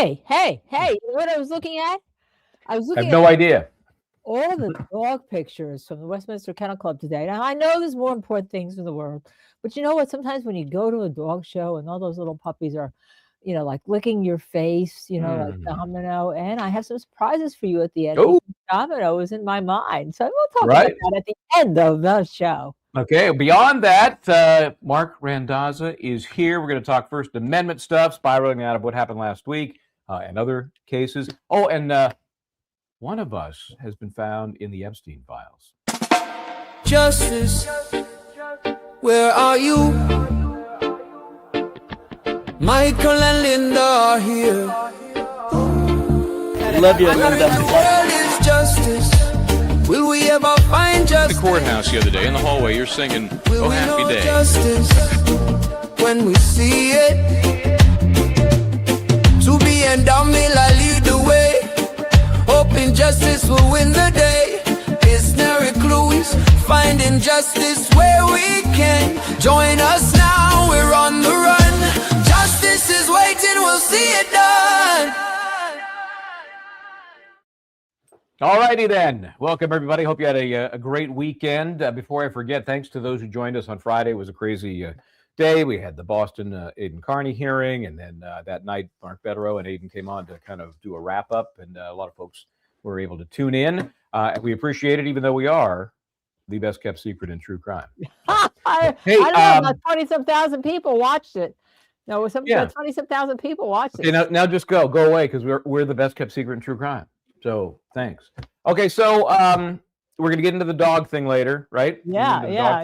Hey! You know what I was looking at? I was I looking have no idea. all the dog pictures from the Westminster Kennel Club today. Now, I know there's more important things in the world, but you know what? Sometimes when you go to a dog show and all those little puppies are, like licking your face, like Domino, and I have some surprises for you at the end. Oh. because Domino is in my mind. So we'll talk Right. about that at the end of the show. Okay, beyond that, Marc Randazza is here. We're going to talk First Amendment stuff, spiraling out of what happened last week and other cases. Oh, and one of us has been found in the Epstein files. Justice, where are you? Michel and Linda are here. Love you, Linda. Where is justice? Will we ever find justice? The courthouse the other day in the hallway, you're singing Will "Oh we Happy know Day." justice when we see it? To be and down me, I lead the way. Hoping justice will win the day. Missionary clues, finding justice where we can. Join us now, we're on the run. Justice is waiting, we'll see it done. All righty then. Welcome, everybody. Hope you had a great weekend. Before I forget, thanks to those who joined us on Friday. It was a crazy day. We had the Boston Aidan Kearney hearing, and then that night, Mark Bedero and Aidan came on to kind of do a wrap-up, and a lot of folks were able to tune in. We appreciate it, even though we are the best-kept secret in true crime. I don't know, about 20-some thousand people watched it. No, about 20-some thousand people watched it. Okay, now just go away, because we're the best-kept secret in true crime. So thanks. Okay, so we're gonna get into the dog thing later, right? Yeah.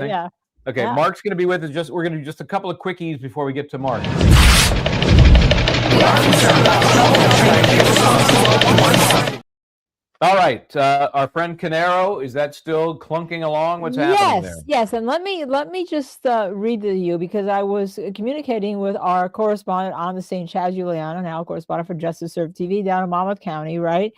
Okay, Yeah. Mark's gonna be with us. We're gonna do just a couple of quickies before we get to Mark. All right, our friend Canero, is that still clunking along? What's happening there? Yes, and let me just read to you, because I was communicating with our correspondent on the scene, Chaz Juliano, now correspondent for Justice Serve TV down in Monmouth County, right?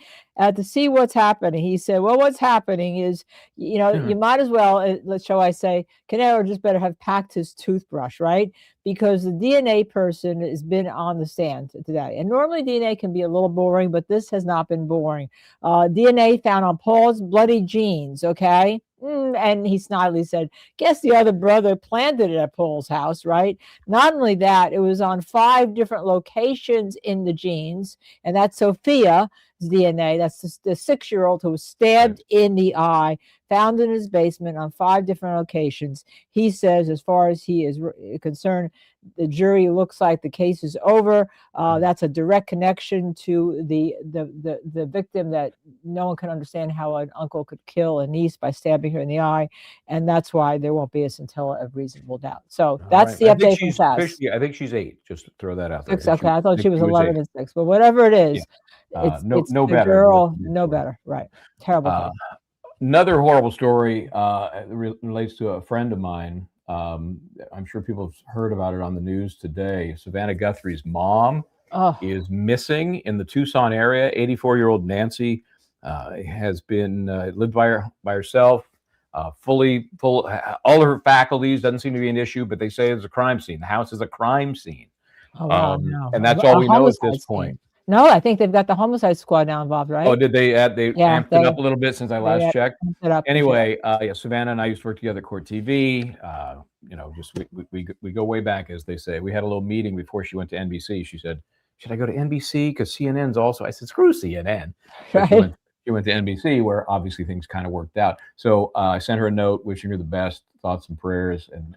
To see what's happening. He said, well, what's happening is, you might as well, shall I say, Canero just better have packed his toothbrush, right? Because the DNA person has been on the stand today. And normally DNA can be a little boring, but this has not been boring. DNA found on Paul's bloody jeans, okay? And he snidely said, guess the other brother planted it at Paul's house, right? Not only that, it was on 5 different locations in the jeans, and that's Sophia's DNA. That's the 6-year-old who was stabbed in the eye, found in his basement on 5 different locations. He says, as far as he is concerned, the jury looks like the case is over. That's a direct connection to the victim, that no one can understand how an uncle could kill a niece by stabbing her in the eye, and that's why there won't be a scintilla of reasonable doubt. So that's the update from Chaz. I think she's 8. Just to throw that out there. 6, okay, I thought she was 11 and 6, but whatever it is, it's no the better. girl, no better, right? Terrible. Another horrible story relates to a friend of mine. I'm sure people have heard about it on the news today. Savannah Guthrie's mom is missing in the Tucson area. 84-year-old Nancy has been lived by herself, full all of her faculties. Doesn't seem to be an issue, but they say it's a crime scene. The house is a crime scene. Oh, wow, no. And that's all we know at this point. No, I think they've got the homicide squad now involved, right? Oh, did they add? They amped it up a little bit since I last checked. Anyway, Savannah and I used to work together at Court TV. Just we go way back, as they say. We had a little meeting before she went to NBC. She said, "Should I go to NBC? Because CNN's also." I said, "Screw CNN." Right. She went to NBC, where obviously things kind of worked out. So I sent her a note wishing her the best, thoughts and prayers, and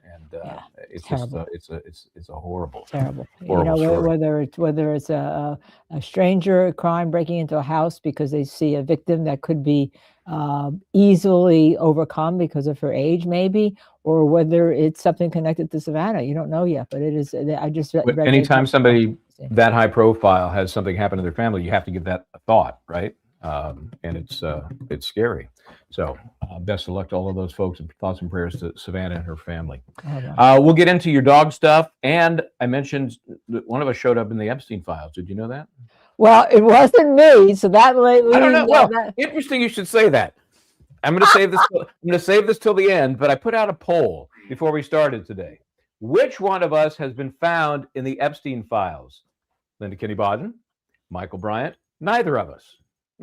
it's terrible. It's a horrible, terrible. Story. whether it's a stranger crime breaking into a house because they see a victim that could be easily overcome because of her age, maybe, or whether it's something connected to Savannah. You don't know yet, but it is. I just read anytime somebody that high profile has something happen to their family, you have to give that a thought, right? And it's scary. So best of luck to all of those folks, and thoughts and prayers to Savannah and her family. We'll get into your dog stuff. And I mentioned that one of us showed up in the Epstein files. Did you know that? Well, it wasn't me. So that lately, I don't know. Well, interesting you should say that. I'm going to save this. I'm going to save this till the end. But I put out a poll before we started today. Which one of us has been found in the Epstein files? Linda Kenney Baden, Michael Bryant, neither of us.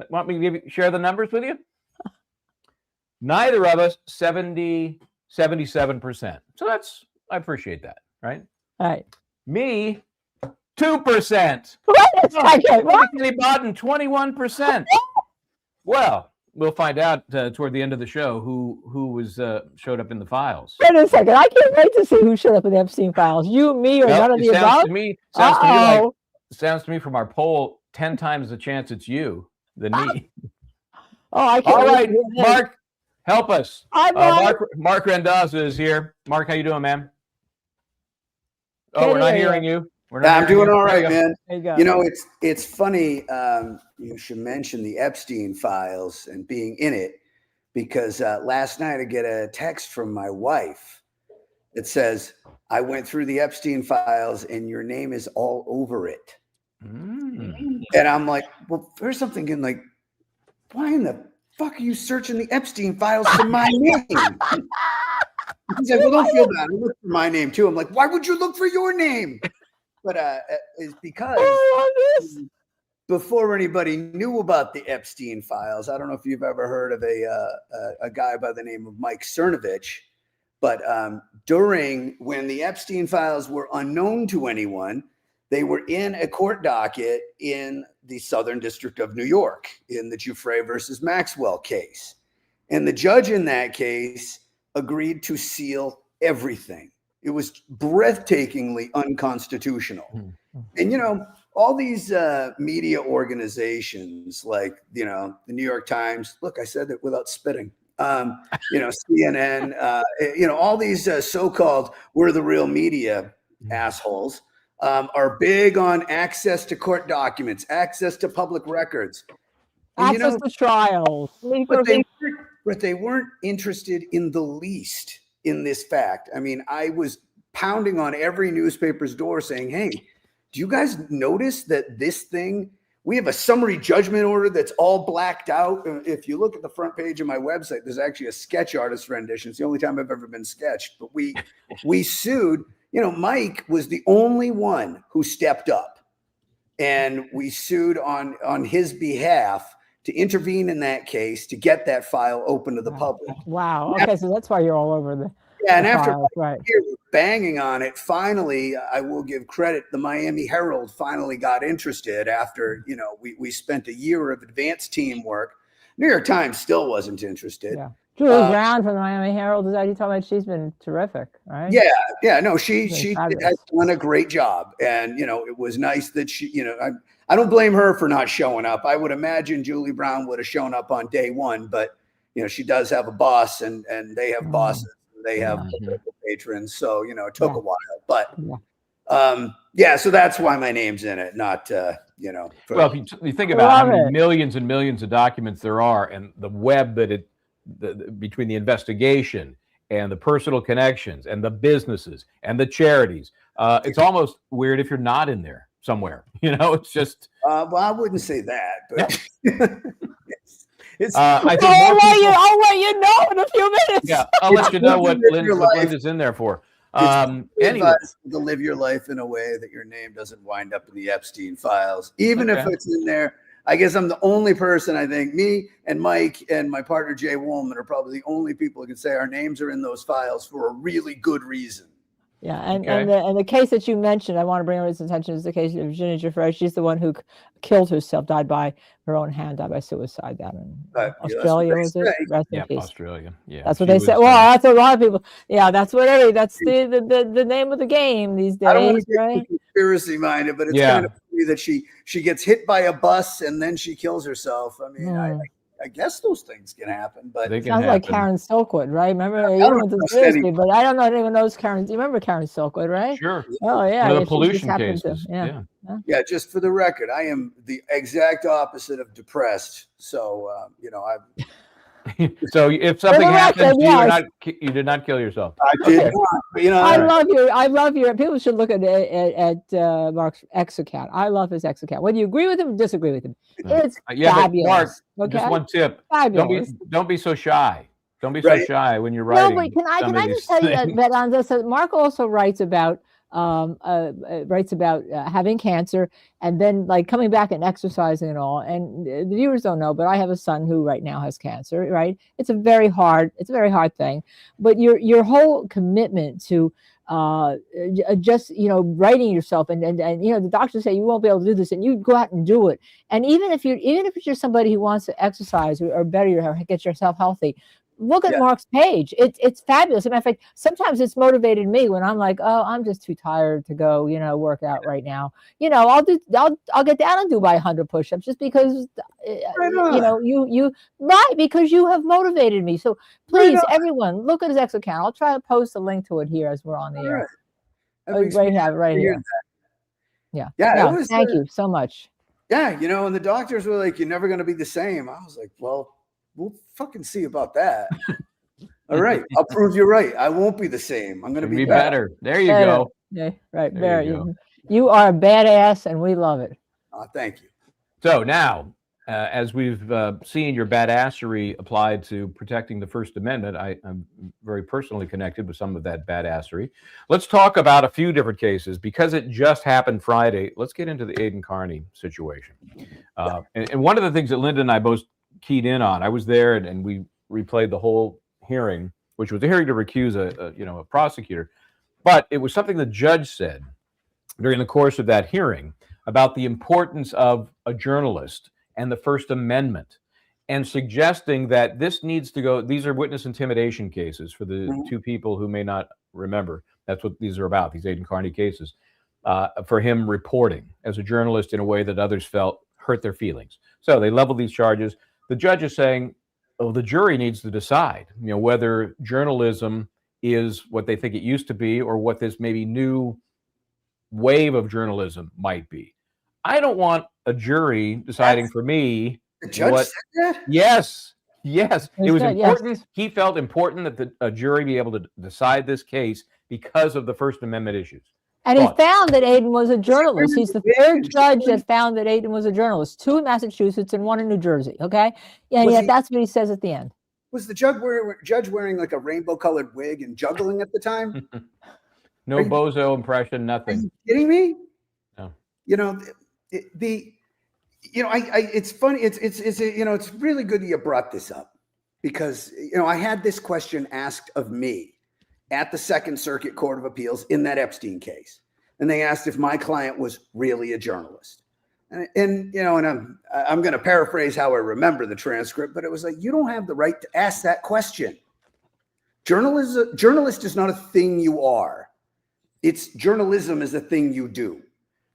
Want me to share the numbers with you? Neither of us, 77%. So I appreciate that, right? All right. Me, 2%. Wait a second. What? Baden, 21%. Well, we'll find out toward the end of the show who showed up in the files. Wait a second. I can't wait to see who showed up in the Epstein files. You, me, or none of the above? Sounds to me from our poll, 10 times the chance it's you than me. Oh, I can't. All right, Mark, help us. Hi, Marc Randazza is here. Mark, how you doing, man? Oh, we're not hearing you. I'm doing all right, man. You know, it's funny you should mention the Epstein files and being in it, because last night I get a text from my wife that says, I went through the Epstein files and your name is all over it. And I'm like, well, first I'm thinking, like, why in the fuck are you searching the Epstein files for my name? He's like, well, don't feel bad. I look for my name too. I'm like, why would you look for your name? But it's because before anybody knew about the Epstein files, I don't know if you've ever heard of a guy by the name of Mike Cernovich, but during when the Epstein files were unknown to anyone, they were in a court docket in the Southern District of New York in the Giuffre versus Maxwell case. And the judge in that case agreed to seal everything. It was breathtakingly unconstitutional. And, you know, all these media organizations like, you know, the New York Times, look, I said it without spitting, you know, CNN, you know, all these so-called we're the real media assholes are big on access to court documents, access to public records. And, access to trials. But they weren't interested in the least in this fact. I mean, I was pounding on every newspaper's door saying, hey, do you guys notice that this thing, we have a summary judgment order that's all blacked out. If you look at the front page of my website, there's actually a sketch artist rendition. It's the only time I've ever been sketched. But we sued, you know, Mike was the only one who stepped up. And we sued on his behalf to intervene in that case to get that file open to the public. Wow. Okay, so that's why you're all over the and after files, right. Banging on it, finally, I will give credit. The Miami Herald finally got interested after, you know, we spent a year of advanced teamwork. New York Times still wasn't interested. Yeah. Julie Brown from the Miami Herald, is that you talking about? She's been terrific, right? Yeah. No, she has done a great job. And, you know, it was nice that she, you know, I don't blame her for not showing up. I would imagine Julie Brown would have shown up on day one, but, you know, she does have a boss and they have bosses. They have patrons. So, you know, it took a while. But, so that's why my name's in it, not, you know. Well, if you think about how many millions and millions of documents there are and the web that between the investigation and the personal connections and the businesses and the charities, it's almost weird if you're not in there somewhere. You know, it's just. Well, I wouldn't say that, but. I'll let you know in a few minutes. Yeah, I'll let you know what Linda's in there for. Anyway, to live your life in a way that your name doesn't wind up in the Epstein files, even if it's in there. I guess I'm the only person. I think me and Mike and my partner Jay Woolman are probably the only people who can say our names are in those files for a really good reason. Yeah, and the case that you mentioned, I want to bring everyone's attention is the case of Virginia Giuffre. She's the one who killed herself, died by her own hand, died by suicide down in Australia, was it? Australia. Yeah, that's what they said. Well, that's a lot of people. Yeah, that's the name of the game these days. I don't want to get conspiracy minded, but it's kind of funny that she gets hit by a bus and then she kills herself. I mean, I guess those things can happen, but it sounds like Karen Silkwood, right? Remember, but I don't know anyone knows Karen. Do you remember Karen Silkwood, right? Sure. Oh yeah, the pollution cases. Yeah. Just for the record, I am the exact opposite of depressed. So you know, So if something happens to you, you did not kill yourself. I did not. But, you know, I love your. People should look at Mark's X account. I love his X account. Whether you agree with him or disagree with him, it's fabulous. Mark, just one tip: don't be so shy. Don't be so shy when you're writing. No, but can I just tell you that on this? Mark also writes about writes about having cancer and then like coming back and exercising and all. And the viewers don't know, but I have a son who right now has cancer, right? It's a very hard thing, but your whole commitment to just, writing yourself and the doctors say you won't be able to do this and you go out and do it. And even if you're somebody who wants to exercise or better or get yourself healthy, look at Marc's page. It's fabulous. As a matter of fact, sometimes it's motivated me when I'm like, oh, I'm just too tired to go, work out right now. I'll get down and do my 100 push-ups just because, because you have motivated me. So please, everyone, look at his X account. I'll try to post a link to it here as we're on the air. Right here. Yeah. Thank you so much. Yeah. And the doctors were like, you're never going to be the same. I was like, well, we'll fucking see about that. All right. I'll prove you're right. I won't be the same. I'm going to be better. There you go. Yeah, right. There you are a badass and we love it. Thank you. So now, as we've seen your badassery applied to protecting the First Amendment, I'm very personally connected with some of that badassery. Let's talk about a few different cases. Because it just happened Friday, let's get into the Aidan Kearney situation. And one of the things that Linda and I both keyed in on, I was there and we replayed the whole hearing, which was a hearing to recuse a prosecutor, but it was something the judge said during the course of that hearing about the importance of a journalist and the First Amendment, and suggesting that this needs to go. These are witness intimidation cases for the two people who may not remember. That's what these are about, these Aidan Kearney cases, for him reporting as a journalist in a way that others felt hurt their feelings. So they leveled these charges. The judge is saying, oh, the jury needs to decide, whether journalism is what they think it used to be or what this maybe new wave of journalism might be. I don't want a jury deciding for me. The judge said that? Yes. It was important. Yes. He felt important that a jury be able to decide this case because of the First Amendment issues. And he found that Aidan was a journalist. He's the third judge that found that Aidan was a journalist. 2 in Massachusetts and 1 in New Jersey. Okay. Yeah, that's what he says at the end. Was the judge wearing like a rainbow-colored wig and juggling at the time? No bozo impression, nothing. Are you kidding me? No. It's funny. It's really good that you brought this up because, I had this question asked of me at the Second Circuit Court of Appeals in that Epstein case. And they asked if my client was really a journalist. And I'm going to paraphrase how I remember the transcript, but it was like, you don't have the right to ask that question. Journalist is not a thing you are. It's journalism is a thing you do.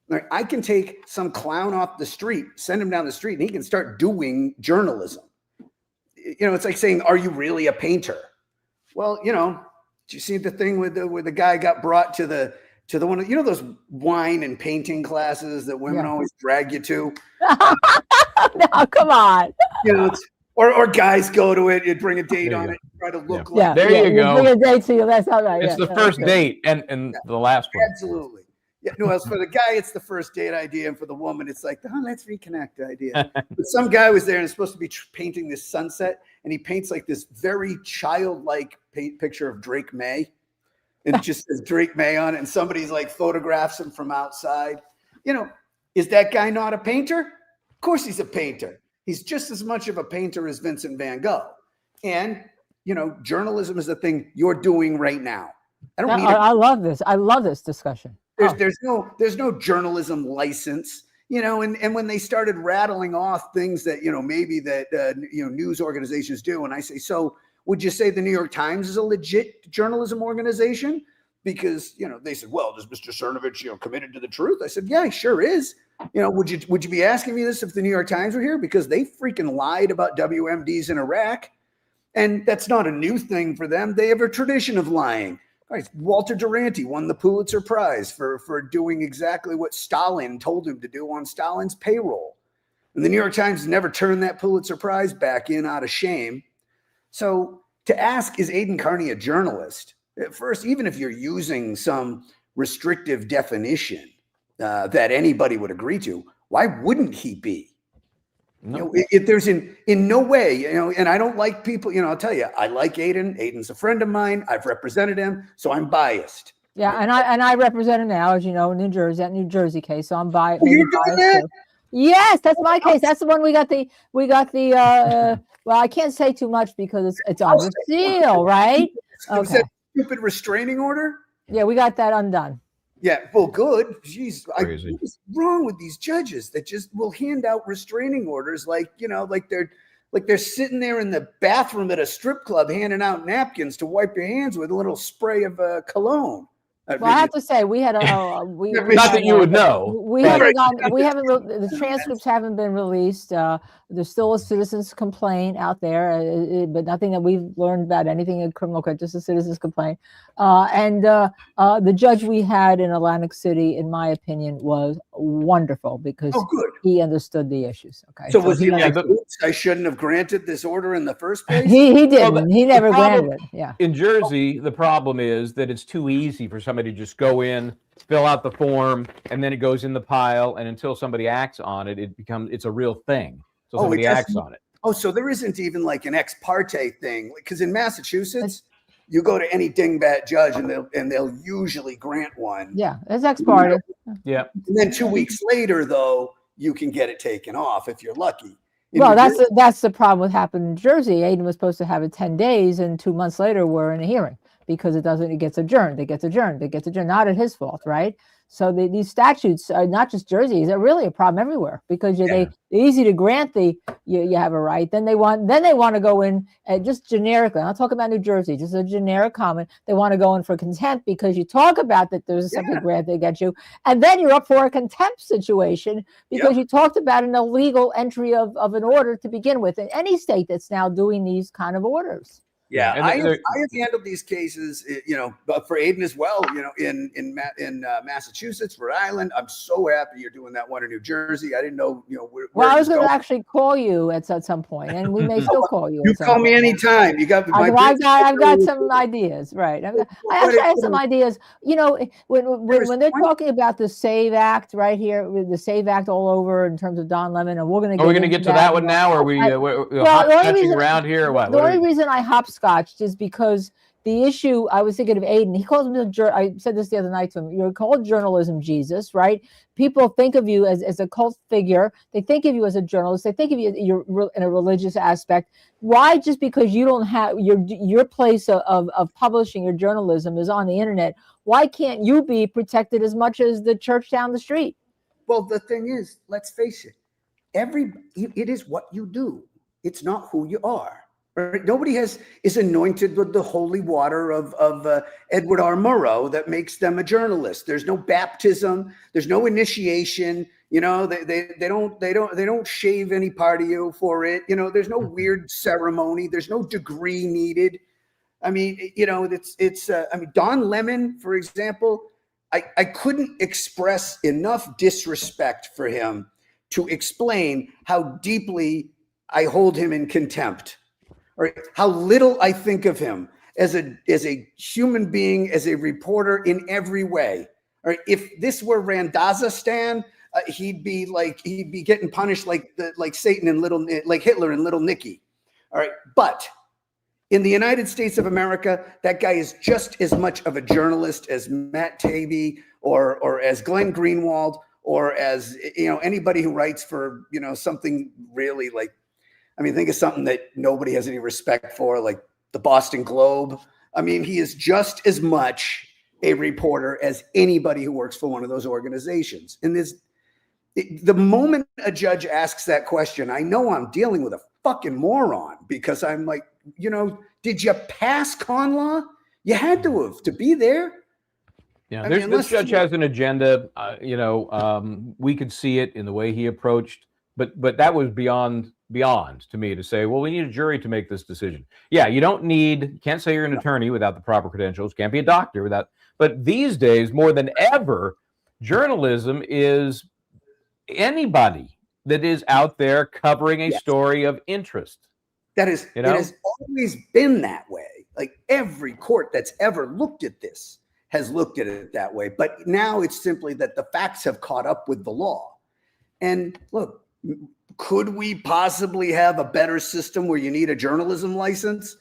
Like, I can take some clown off the street, send him down the street, and he can start doing journalism. It's like saying, are you really a painter? Well, did you see the thing where the guy got brought to the one, those wine and painting classes that women always drag you to? No, come on. Or guys go to it, you bring a date on it, try to look like. Yeah, there you go. Bring a date to you. That's all right. It's the first date and the last one. Absolutely. Yeah, no, for the guy, it's the first date idea, and for the woman, it's like, let's reconnect idea. But some guy was there and is supposed to be painting this sunset, and he paints like this very childlike picture of Drake May, and it just says Drake May on it, and somebody's like photographs him from outside. Is that guy not a painter? Of course he's a painter. He's just as much of a painter as Vincent van Gogh. And, journalism is the thing you're doing right now. I love this. I love this discussion. There's no journalism license, and when they started rattling off things that, maybe that, news organizations do. And I say, so would you say the New York Times is a legit journalism organization? Because, they said, well, does Mr. Cernovich, committed to the truth? I said, yeah, he sure is. Would you be asking me this if the New York Times were here? Because they freaking lied about WMDs in Iraq. And that's not a new thing for them. They have a tradition of lying. Right. Walter Duranty won the Pulitzer Prize for doing exactly what Stalin told him to do on Stalin's payroll. And the New York Times never turned that Pulitzer Prize back in out of shame. So to ask, is Aidan Kearney a journalist? At first, even if you're using some restrictive definition that anybody would agree to, why wouldn't he be? No. If there's in no way, and I don't like people, I'll tell you, I like Aidan. Aidan's a friend of mine. I've represented him, so I'm biased. Yeah, and I represent now, as you know, New Jersey, that New Jersey case. So I'm biased. Oh, you're doing that? Too. Yes, that's my case. That's the one we got the well, I can't say too much because it's under seal, right? Okay. Was that stupid restraining order? Yeah, we got that undone. Yeah, well, good. Jeez, what's wrong with these judges that just will hand out restraining orders like they're sitting there in the bathroom at a strip club handing out napkins to wipe your hands with a little spray of cologne. Well, I have to say we had not that you would know. We haven't the transcripts haven't been released. There's still a citizen's complaint out there, but nothing that we've learned about anything in criminal court, just a citizen's complaint. And the judge we had in Atlantic City, in my opinion, was wonderful because he understood the issues. Okay. So was he like, oops, I shouldn't have granted this order in the first place? He didn't. Well, he never granted it. Yeah. In Jersey, the problem is that it's too easy for somebody to just go in, fill out the form, and then it goes in the pile. And until somebody acts on it, it's a real thing. So somebody acts on it. Oh, so there isn't even like an ex parte thing, because in Massachusetts, you go to any dingbat judge and they'll usually grant one. Yeah, it's ex parte. Yeah. And then 2 weeks later, though, you can get it taken off if you're lucky. Well, that's the problem with happened in Jersey. Aidan was supposed to have it 10 days, and 2 months later, we're in a hearing because it gets adjourned. Not at his fault, right? So these statutes are not just Jersey; they're really a problem everywhere because they're easy to grant you have a right. Then they want to go in just generically. I'm not talking about New Jersey, just a generic comment. They want to go in for contempt because you talk about that there's something grant they get you, and then you're up for a contempt situation because you talked about an illegal entry of an order to begin with in any state that's now doing these kind of orders. Yeah, I have handled these cases, but for Aidan as well, in Massachusetts, Rhode Island. I'm so happy you're doing that one in New Jersey. I didn't know, where I was going to actually call you at some point, and we may still call you. You call me anytime. You got I've got some ideas, right? I actually have some ideas. When they're talking about the SAVE Act right here, with the SAVE Act all over in terms of Don Lemon, and we're going to get. Are we going to get to that one now, or are we hopscotching around here? Or what? The only reason I hopscotched is because the issue, I was thinking of Aidan. He calls him I said this the other night to him. You're called journalism Jesus, right? People think of you as a cult figure. They think of you as a journalist. They think of you you're in a religious aspect. Why? Just because you don't have your place of publishing your journalism is on the internet. Why can't you be protected as much as the church down the street? Well, the thing is, let's face it. It is what you do. It's not who you are. Right? Nobody is anointed with the holy water of Edward R. Murrow that makes them a journalist. There's no baptism. There's no initiation. They don't shave any part of you for it. There's no weird ceremony. There's no degree needed. I mean, it's Don Lemon, for example. I couldn't express enough disrespect for him to explain how deeply I hold him in contempt. Or how little I think of him as a human being, as a reporter in every way. Or if this were Randazza Stan, he'd be getting punished like Satan and like Hitler and Little Nicky. All right, but in the United States of America, that guy is just as much of a journalist as Matt Taibbi or as Glenn Greenwald or as anybody who writes for something really like. I mean, think of something that nobody has any respect for, like the Boston Globe. I mean, he is just as much a reporter as anybody who works for one of those organizations. And the moment a judge asks that question, I know I'm dealing with a fucking moron because I'm like, did you pass con law? You had to be there. Yeah, this judge has an agenda. We could see it in the way he approached, but that was beyond to me to say, well, we need a jury to make this decision. Yeah, you can't say you're an attorney without the proper credentials, can't be a doctor without, but these days, more than ever, journalism is anybody that is out there covering a story of interest. It has always been that way. Like every court that's ever looked at this has looked at it that way. But now it's simply that the facts have caught up with the law. And look, could we possibly have a better system where you need a journalism license?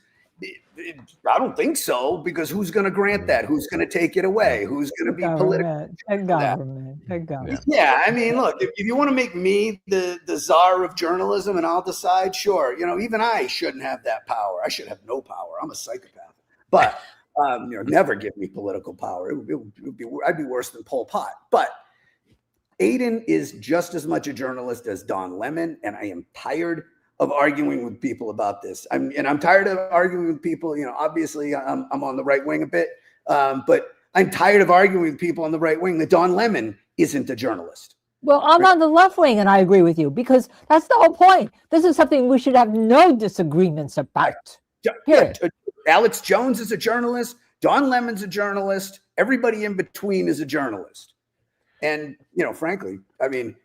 I don't think so, because who's going to grant that? Who's going to take it away? Who's going to be political? The government. Yeah, I mean, look, if you want to make me the czar of journalism and I'll decide, sure. Even I shouldn't have that power. I should have no power. I'm a psychopath. But never give me political power. I'd be worse than Pol Pot. But Aidan is just as much a journalist as Don Lemon, and I am tired of arguing with people about this. I'm tired of arguing with people. Obviously, I'm on the right wing a bit, but I'm tired of arguing with people on the right wing that Don Lemon isn't a journalist. Well, I'm on the left wing, and I agree with you, because that's the whole point. This is something we should have no disagreements about. Yeah, Alex Jones is a journalist. Don Lemon's a journalist. Everybody in between is a journalist. And, frankly, I mean,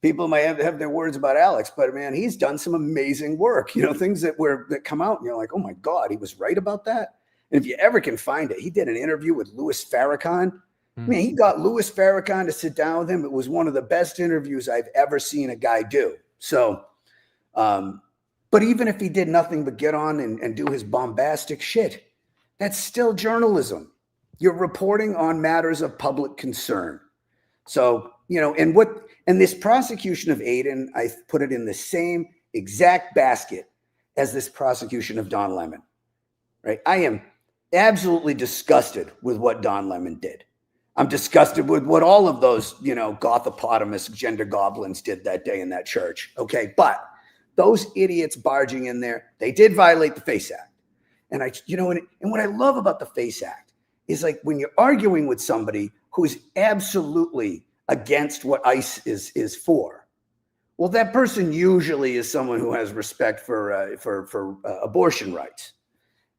people might have their words about Alex, but man, he's done some amazing work. Things that come out and you're like, oh my God, he was right about that. And if you ever can find it, he did an interview with Louis Farrakhan. I mean, he got Louis Farrakhan to sit down with him. It was one of the best interviews I've ever seen a guy do. So, but even if he did nothing but get on and do his bombastic shit, that's still journalism. You're reporting on matters of public concern. So, and this prosecution of Aidan, I put it in the same exact basket as this prosecution of Don Lemon, right? I am absolutely disgusted with what Don Lemon did. I'm disgusted with what all of those, Gothopotamus gender goblins did that day in that church. Okay. But those idiots barging in there, they did violate the FACE Act. And and what I love about the FACE Act is, like, when you're arguing with somebody who's absolutely against what ICE is for, well, that person usually is someone who has respect for abortion rights.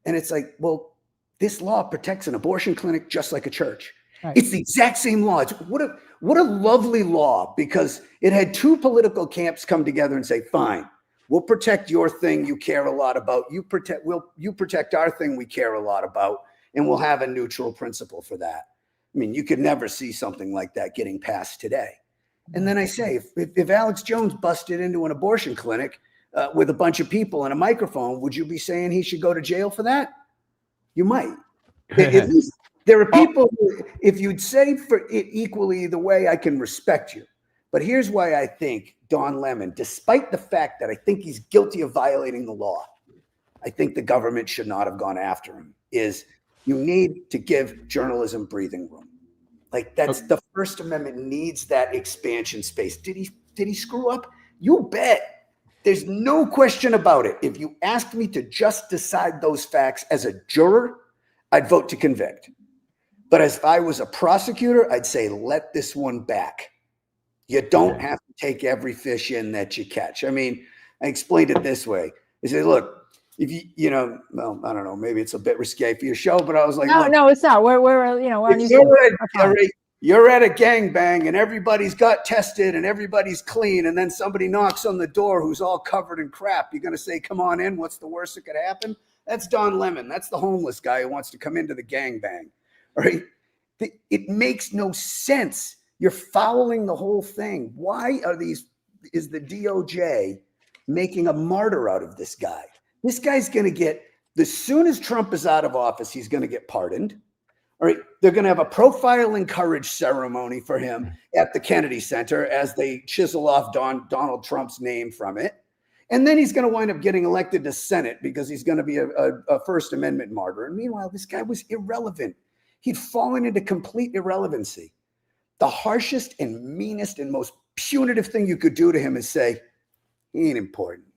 And it's like, well, this law protects an abortion clinic just like a church. Right. It's the exact same law. What a lovely law, because it had two political camps come together and say, fine, we'll protect your thing you care a lot about. You protect our thing we care a lot about, and we'll have a neutral principle for that. I mean, you could never see something like that getting passed today. And then I say, if Alex Jones busted into an abortion clinic with a bunch of people and a microphone, would you be saying he should go to jail for that? You might. At least there are people who, if you'd say for it equally the way, I can respect you. But here's why I think Don Lemon, despite the fact that I think he's guilty of violating the law, I think the government should not have gone after him, is you need to give journalism breathing room. Like, that's the First Amendment needs that expansion space. Did he screw up? You bet. There's no question about it. If you asked me to just decide those facts as a juror, I'd vote to convict. But if I was a prosecutor, I'd say, let this one back. You don't have to take every fish in that you catch. I mean, I explained it this way. I said, look, if well, I don't know, maybe it's a bit risque for your show, but I was like, no, it's not. We're on you're at a gangbang and everybody's got tested and everybody's clean, and then somebody knocks on the door who's all covered in crap. You're going to say, come on in. What's the worst that could happen? That's Don Lemon. That's the homeless guy who wants to come into the gangbang. All right. It makes no sense. You're fouling the whole thing. Why is the DOJ making a martyr out of this guy? This guy's going to get, as soon as Trump is out of office, he's going to get pardoned. All right. They're going to have a profile and courage ceremony for him at the Kennedy Center as they chisel off Donald Trump's name from it. And then he's going to wind up getting elected to Senate because he's going to be a First Amendment martyr. And meanwhile, this guy was irrelevant. He'd fallen into complete irrelevancy. The harshest and meanest and most punitive thing you could do to him is say, he ain't important.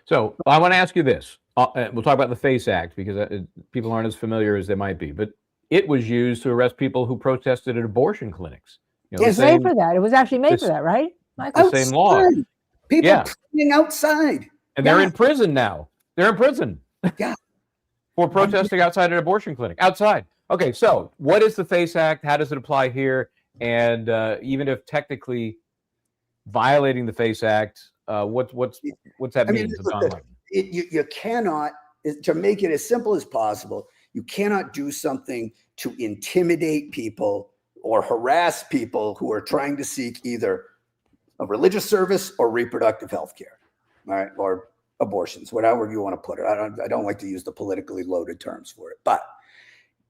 So I want to ask you this. We'll talk about the FACE Act because people aren't as familiar as they might be. But it was used to arrest people who protested at abortion clinics. It was made for that. It was actually made for that, right? The same law. People praying outside. And they're in prison now. They're in prison. Yeah. For protesting outside an abortion clinic. Outside. Okay, so what is the FACE Act? How does it apply here? And even if technically violating the FACE Act, what's that mean to Don Lemon? You cannot, to make it as simple as possible, you cannot do something to intimidate people or harass people who are trying to seek either a religious service or reproductive health care, all right, or abortions, whatever you want to put it. I don't like to use the politically loaded terms for it, but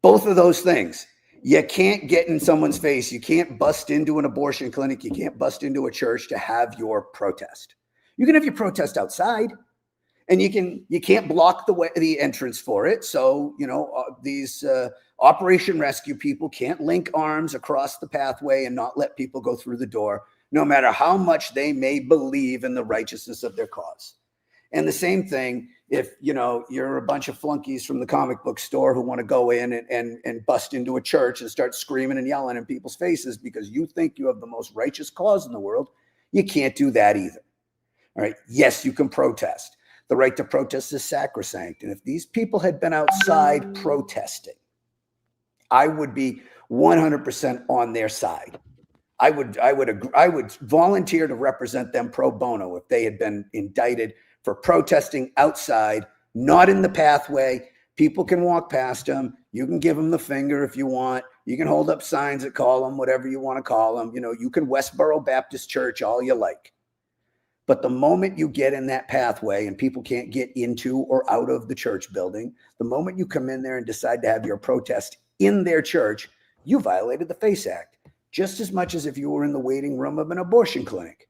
both of those things, you can't get in someone's face. You can't bust into an abortion clinic. You can't bust into a church to have your protest. You can have your protest outside, and you can't block the entrance for it. So, these Operation Rescue people can't link arms across the pathway and not let people go through the door, no matter how much they may believe in the righteousness of their cause. And the same thing, if you're a bunch of flunkies from the comic book store who want to go in and bust into a church and start screaming and yelling in people's faces because you think you have the most righteous cause in the world, you can't do that either. All right. Yes, you can protest. The right to protest is sacrosanct. And if these people had been outside protesting, I would be 100% on their side. I would volunteer to represent them pro bono if they had been indicted for protesting outside, not in the pathway. People can walk past them. You can give them the finger if you want. You can hold up signs that call them whatever you want to call them. You can Westboro Baptist Church all you like. But the moment you get in that pathway and people can't get into or out of the church building, the moment you come in there and decide to have your protest in their church, you violated the FACE Act just as much as if you were in the waiting room of an abortion clinic.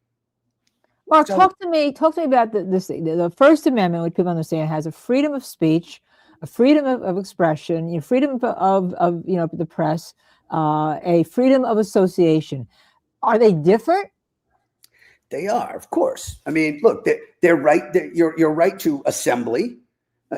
Mark, talk to me about the First Amendment, which people understand has a freedom of speech, a freedom of expression, freedom of the press, a freedom of association. Are they different? They are, of course. I mean, look, they're right. Your right to assembly.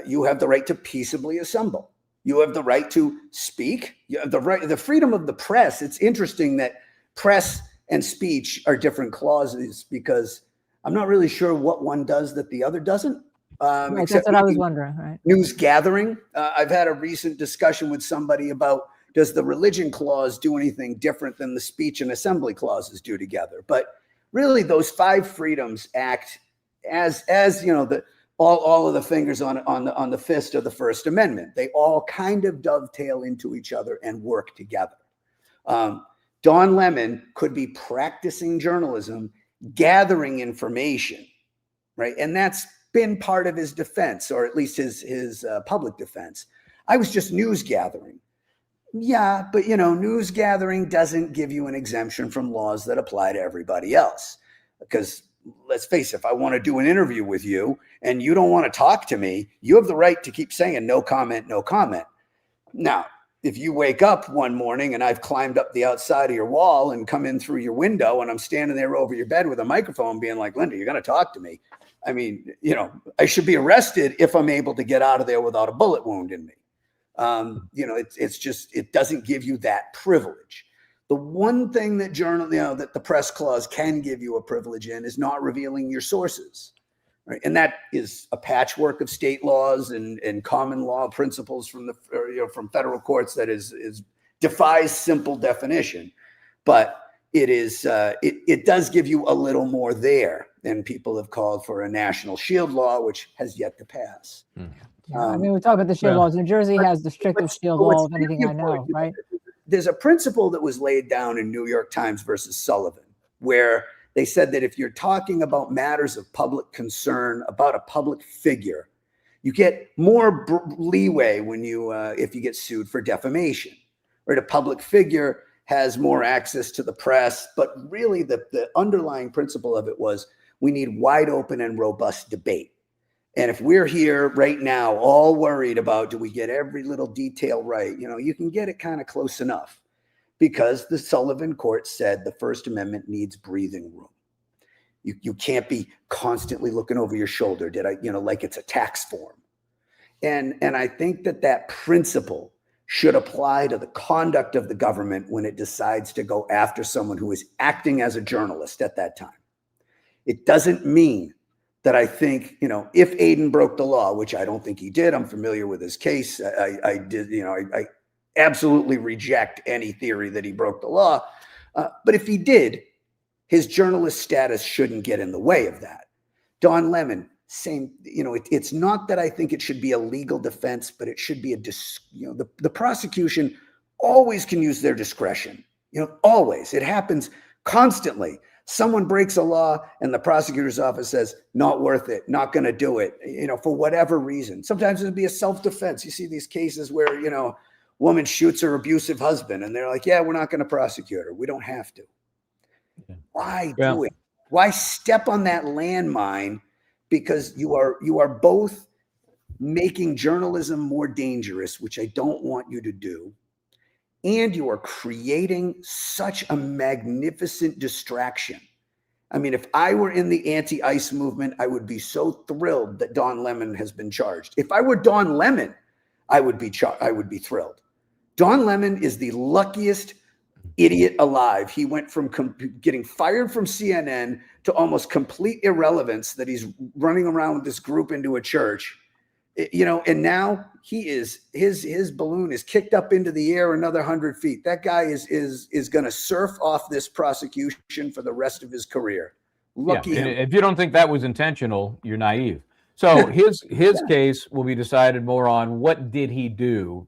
You have the right to peaceably assemble. You have the right to speak. You have the freedom of the press. It's interesting that press and speech are different clauses because I'm not really sure what one does that the other doesn't. Right, that's what I was wondering. Right. News gathering. I've had a recent discussion with somebody about, does the religion clause do anything different than the speech and assembly clauses do together? But really, those 5 freedoms act as all of the fingers on the fist of the First Amendment. They all kind of dovetail into each other and work together. Don Lemon could be practicing journalism, gathering information, right? And that's been part of his defense, or at least his public defense. I was just news gathering. Yeah, but news gathering doesn't give you an exemption from laws that apply to everybody else. Because let's face it, if I want to do an interview with you and you don't want to talk to me, you have the right to keep saying no comment, no comment. Now, if you wake up one morning and I've climbed up the outside of your wall and come in through your window and I'm standing there over your bed with a microphone being like, Linda, you're going to talk to me. I mean, I should be arrested if I'm able to get out of there without a bullet wound in me. It's just, it doesn't give you that privilege. The one thing that that the press clause can give you a privilege in is not revealing your sources, right? And that is a patchwork of state laws and common law principles from from federal courts that is defies simple definition, but it is it does give you a little more there. And people have called for a national shield law, which has yet to pass. I mean, we talk about the shield laws. New Jersey has the strictest shield law of anything I know, right? There's a principle that was laid down in New York Times versus Sullivan, where they said that if you're talking about matters of public concern about a public figure, you get more leeway when if you get sued for defamation. Right? A public figure has more access to the press, but really the underlying principle of it was we need wide open and robust debate. And if we're here right now, all worried about, do we get every little detail right? You can get it kind of close enough because the Sullivan court said the First Amendment needs breathing room. You can't be constantly looking over your shoulder. Like it's a tax form. And I think that principle should apply to the conduct of the government when it decides to go after someone who is acting as a journalist at that time. It doesn't mean that I think, if Aidan broke the law, which I don't think he did, I'm familiar with his case. I absolutely reject any theory that he broke the law. But if he did, his journalist status shouldn't get in the way of that. Don Lemon, same, it's not that I think it should be a legal defense, but it should be the prosecution always can use their discretion, always. It happens constantly. Someone breaks a law and the prosecutor's office says, not worth it, not going to do it, for whatever reason. Sometimes it'd be a self-defense. You see these cases where, woman shoots her abusive husband and they're like, yeah, we're not going to prosecute her. We don't have to. Why do it? Why step on that landmine? Because you are both making journalism more dangerous, which I don't want you to do. And you are creating such a magnificent distraction. I mean, if I were in the anti-ICE movement, I would be so thrilled that Don Lemon has been charged. If I were Don Lemon, I would be thrilled. Don Lemon is the luckiest idiot alive. He went from getting fired from CNN to almost complete irrelevance, that he's running around with this group into a church. And now his balloon is kicked up into the air another 100 feet. That guy is going to surf off this prosecution for the rest of his career. Lucky him. If you don't think that was intentional, you're naive. So his case will be decided more on what did he do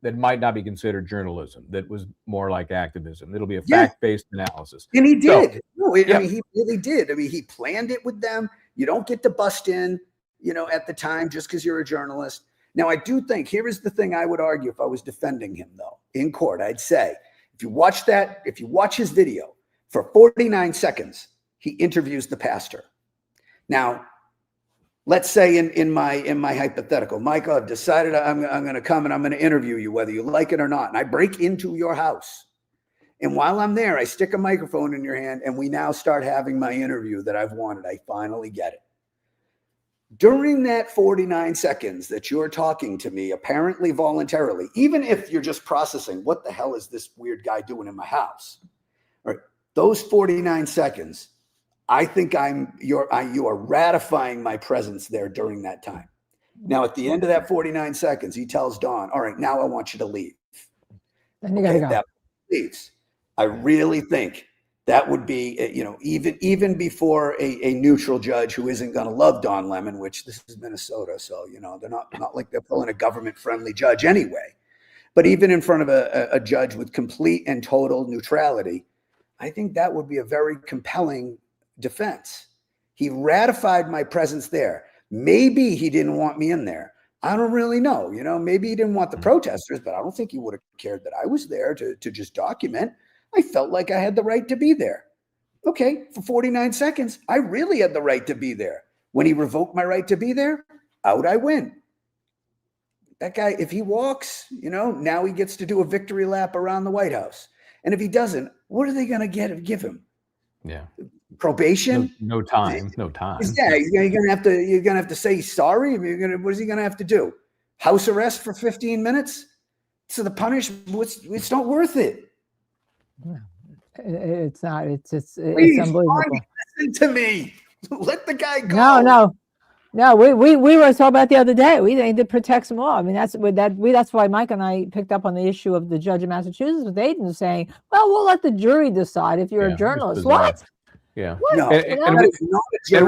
that might not be considered journalism, that was more like activism. It'll be a fact-based analysis. And he did. I mean, he really did. I mean, he planned it with them. You don't get to bust in, at the time just because you're a journalist. Now, I do think, here is the thing I would argue if I was defending him, though, in court. I'd say, if you watch his video, for 49 seconds, he interviews the pastor. Now, let's say in my hypothetical, Michael, I've decided I'm going to come and I'm going to interview you, whether you like it or not. And I break into your house. And while I'm there, I stick a microphone in your hand and we now start having my interview that I've wanted. I finally get it. During that 49 seconds that you're talking to me, apparently voluntarily, even if you're just processing, what the hell is this weird guy doing in my house? All right, those 49 seconds, I think you are ratifying my presence there during that time. Now, at the end of that 49 seconds, he tells Dawn, all right, now I want you to leave. Then you gotta go. That leaves. I really think that would be, even before a neutral judge who isn't going to love Don Lemon, which this is Minnesota, so, they're not like they're pulling a government-friendly judge anyway. But even in front of a judge with complete and total neutrality, I think that would be a very compelling defense. He ratified my presence there. Maybe he didn't want me in there. I don't really know. Maybe he didn't want the protesters, but I don't think he would have cared that I was there to just document. I felt like I had the right to be there. Okay, for 49 seconds, I really had the right to be there. When he revoked my right to be there, out I win. That guy, if he walks, now he gets to do a victory lap around the White House. And if he doesn't, what are they going to give him? Yeah. Probation? No time. Yeah, you're gonna have to say sorry. What is he gonna have to do? House arrest for 15 minutes? So the punishment, it's not worth it. It's not. It's Please, unbelievable. listen to me. Let the guy go. No. We were talking about the other day. We think it protects them all. I mean, that's why Mike and I picked up on the issue of the judge in Massachusetts with Aidan saying, "Well, we'll let the jury decide if you're a journalist." What? Yeah. What? No, and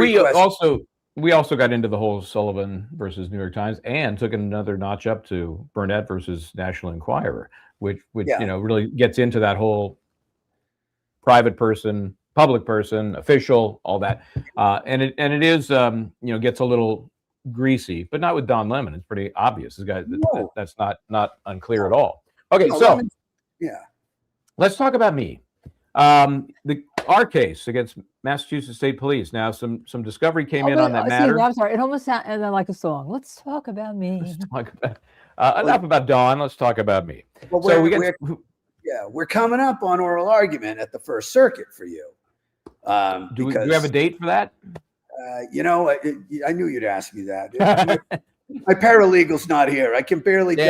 we also got into the whole Sullivan versus New York Times and took another notch up to Burnett versus National Enquirer, which really gets into that whole private person, public person, official, all that, and it is gets a little greasy, but not with Don Lemon. It's pretty obvious. This guy, that's not unclear at all. Okay, so let's talk about me. Our case against Massachusetts State Police. Now, some discovery came in on that matter. I'm sorry. It almost sounded like a song. Let's talk about me. Let's talk about enough about Dawn. Let's talk about me. Well, we're coming up on oral argument at the First Circuit for you. Do we have a date for that? I knew you'd ask me that. My paralegal's not here. I can barely.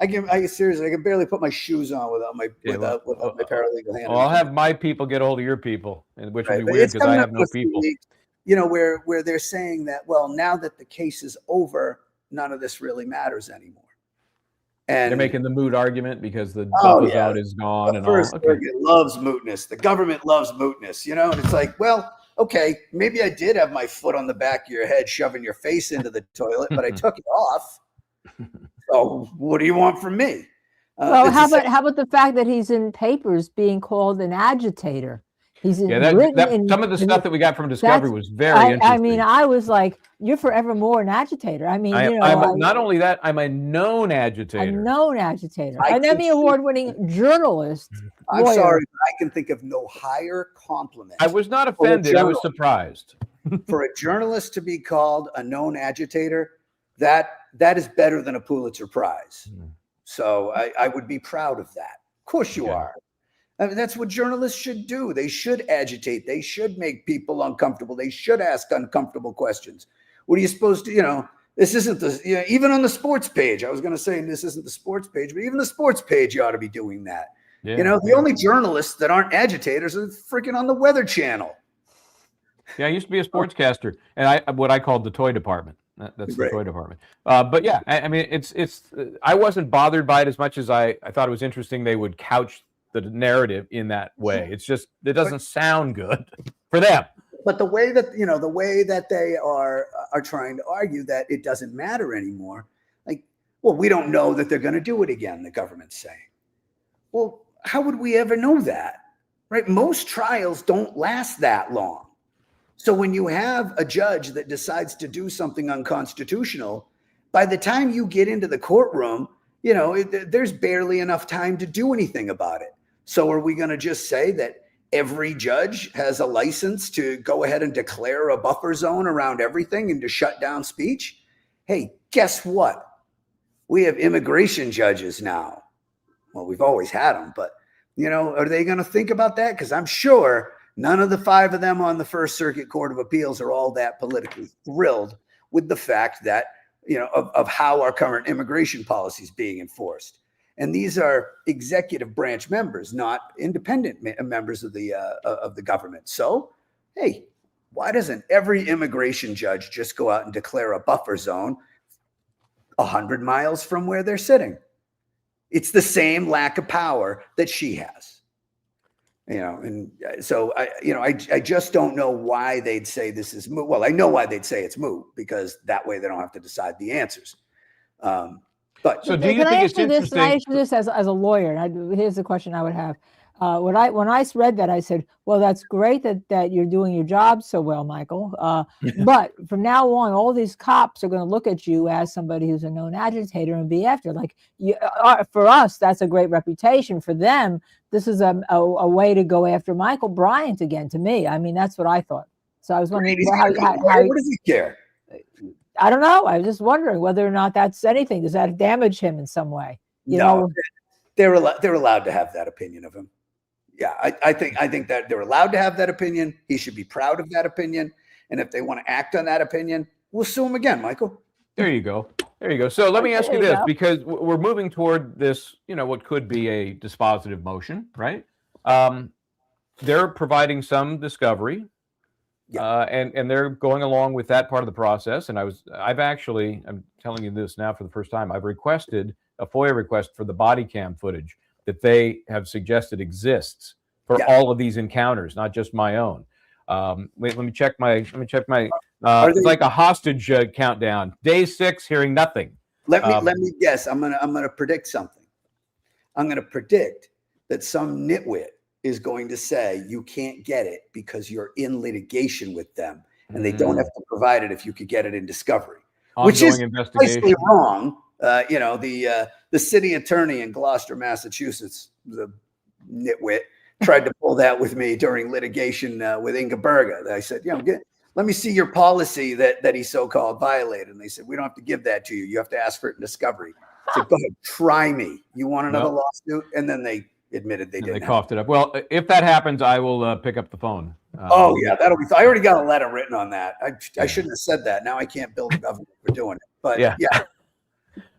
I can barely put my shoes on without my paralegal hand. Well, I'll have my people get a hold of your people, which would be weird because I have no people. Where they're saying that, well, now that the case is over, none of this really matters anymore. And they're making the moot argument because the buffer zone is gone. The First Circuit loves mootness. The government loves mootness, and it's like, well, okay, maybe I did have my foot on the back of your head, shoving your face into the toilet, but I took it off. So what do you want from me? Well, how about the fact that he's in papers being called an agitator? He's some of the stuff that we got from Discovery was very interesting. I mean, I was like, "You're forevermore an agitator." I mean, not only that, I'm a known agitator. A known agitator. An Emmy award-winning journalist. I'm sorry, but I can think of no higher compliment. I was not offended. I was surprised. For a journalist to be called a known agitator, that is better than a Pulitzer Prize. So I would be proud of that. Of course you are. I mean, that's what journalists should do. They should agitate. They should make people uncomfortable. They should ask uncomfortable questions. What are you supposed to, this isn't the, even on the sports page, I was going to say this isn't the sports page, but even the sports page, you ought to be doing that. Yeah, the only journalists that aren't agitators are freaking on the Weather Channel. Yeah, I used to be a sportscaster, and what I called the toy department. That's the toy department. But yeah, I mean, it's I wasn't bothered by it as much as I thought it was interesting they would couch the narrative in that way. It's just, it doesn't sound good for them. But the way that they are trying to argue that it doesn't matter anymore, like, well, we don't know that they're going to do it again, the government's saying. Well, how would we ever know that, right? Most trials don't last that long. So when you have a judge that decides to do something unconstitutional, by the time you get into the courtroom, there's barely enough time to do anything about it. So are we going to just say that every judge has a license to go ahead and declare a buffer zone around everything and to shut down speech? Hey, guess what? We have immigration judges now. Well, we've always had them, but, are they going to think about that? Because I'm sure none of the 5 of them on the First Circuit Court of Appeals are all that politically thrilled with the fact that, of how our current immigration policy is being enforced. And these are executive branch members, not independent members of the government. So, hey, why doesn't every immigration judge just go out and declare a buffer zone 100 miles from where they're sitting? It's the same lack of power that she has. And so I just don't know why they'd say this is moot. Well, I know why they'd say it's moot, because that way they don't have to decide the answers. But so do you think it's interesting? Can I answer this as a lawyer? Here's the question I would have. When I read that, I said, well, that's great that you're doing your job so well, Michael. But from now on, all these cops are going to look at you as somebody who's a known agitator and be after. Like, for us, that's a great reputation. For them, this is a way to go after Michael Bryant again, to me. I mean, that's what I thought. So I was wondering how what does he care? I don't know. I was just wondering whether or not that's anything. Does that damage him in some way? They're allowed to have that opinion of him. Yeah, I think that they're allowed to have that opinion. He should be proud of that opinion. And if they want to act on that opinion, we'll sue him again, Michael. There you go. So let me ask you this, because we're moving toward this, what could be a dispositive motion, right? They're providing some discovery. Yeah. And they're going along with that part of the process. And I'm telling you this now for the first time, I've requested a FOIA request for the body cam footage that they have suggested exists for all of these encounters, not just my own. Let me check my. It's like a hostage countdown. Day 6, hearing nothing. Let me guess. I'm gonna predict something. I'm gonna predict that some nitwit is going to say you can't get it because you're in litigation with them, and they don't have to provide it if you could get it in discovery, which is precisely wrong. The city attorney in Gloucester, Massachusetts, the nitwit, tried to pull that with me during litigation with Inga Berga. I said, let me see your policy that he so-called violated. And they said, we don't have to give that to you. You have to ask for it in discovery. I said, go ahead, try me. You want another lought? And then they admitted they didn't. They coughed it up. Well, if that happens, I will pick up the phone. That'll be. I already got a letter written on that. I shouldn't have said that. Now I can't build a government for doing it. But yeah.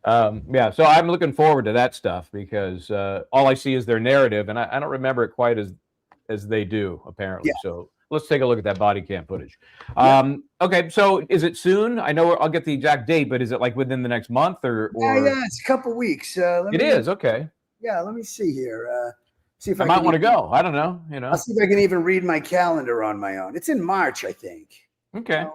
So I'm looking forward to that stuff, because all I see is their narrative, and I don't remember it quite as they do, apparently. Yeah. So let's take a look at that body cam footage. Okay, so is it soon? I know I'll get the exact date, but is it like within the next month or? Yeah, it's a couple weeks. It is, okay. Yeah, let me see here. See if I might want to go. I don't know. I'll see if I can even read my calendar on my own. It's in March, I think. Okay.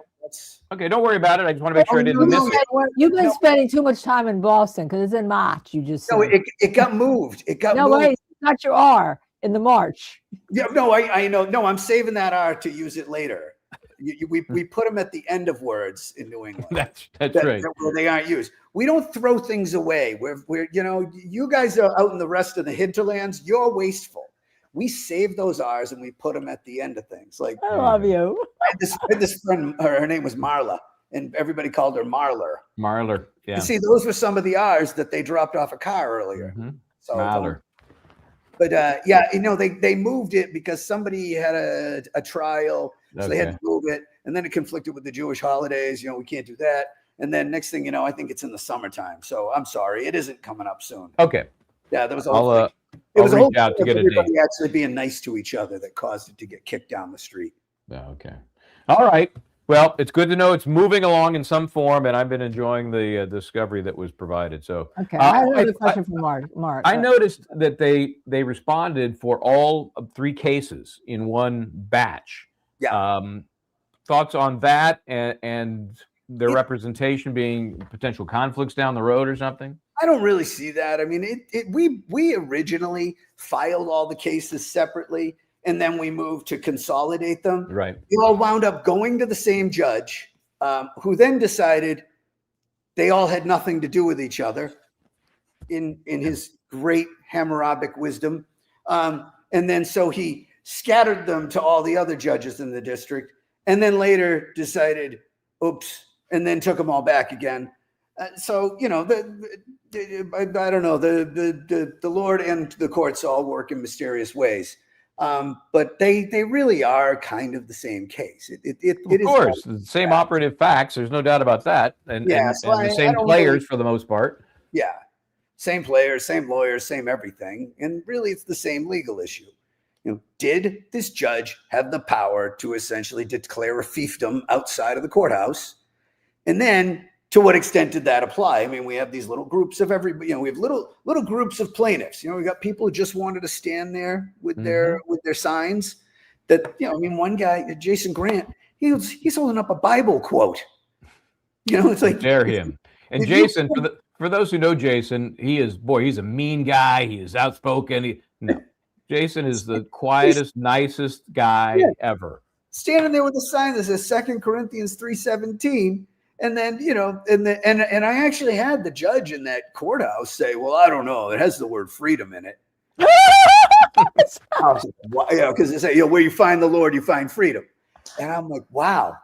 Okay, don't worry about it. I just want to make sure I didn't miss it. You've been spending too much time in Boston because it's in March. You just it got moved. It got moved. No, wait, it's not your R. in the march. Yeah, no, I know. No, I'm saving that R to use it later. We put them at the end of words in New England. That's right. Where they aren't used. We don't throw things away. We're you guys are out in the rest of the hinterlands. You're wasteful. We save those R's and we put them at the end of things. Like I love you. I had this friend. Her name was Marla, and everybody called her Marler. Marler. Yeah. You see, those were some of the R's that they dropped off a car earlier. Mm-hmm. So, Marler. But yeah, they moved it because somebody had a trial, so they had to move it, and then it conflicted with the Jewish holidays. We can't do that. And then next thing you know, I think it's in the summertime. So I'm sorry, it isn't coming up soon. Okay. Yeah, there was It was a whole out to get everybody actually being nice to each other that caused it to get kicked down the street. Yeah, okay. All right. Well, it's good to know it's moving along in some form, and I've been enjoying the discovery that was provided. So, okay, I have another question from Mark. I noticed that they responded for all 3 cases in one batch. Yeah. Thoughts on that and their representation being potential conflicts down the road or something? I don't really see that. I mean, we originally filed all the cases separately, and then we moved to consolidate them. Right. They all wound up going to the same judge, who then decided they all had nothing to do with each other in his great Hammurabic wisdom. And then so he scattered them to all the other judges in the district, and then later decided, oops, and then took them all back again. So, I don't know, the Lord and the courts all work in mysterious ways. But they really are kind of the same case. It of course, the same operative facts. There's no doubt about that. And the same players for the most part. Yeah. Same players, same lawyers, same everything. And really, it's the same legal issue. Did this judge have the power to essentially declare a fiefdom outside of the courthouse? And then, to what extent did that apply? I mean, we have these little groups of everybody. We have little groups of plaintiffs. We got people who just wanted to stand there with their signs. That one guy, Jason Grant, he's holding up a Bible quote. It's like dare him. And Jason, for those who know Jason, he's a mean guy. He is outspoken. Jason is the quietest, nicest guy ever. Standing there with a sign that says 2 Corinthians 3:17. And then, and I actually had the judge in that courthouse say, well, I don't know. It has the word freedom in it. Because they say, where you find the Lord, you find freedom. And I'm like, wow,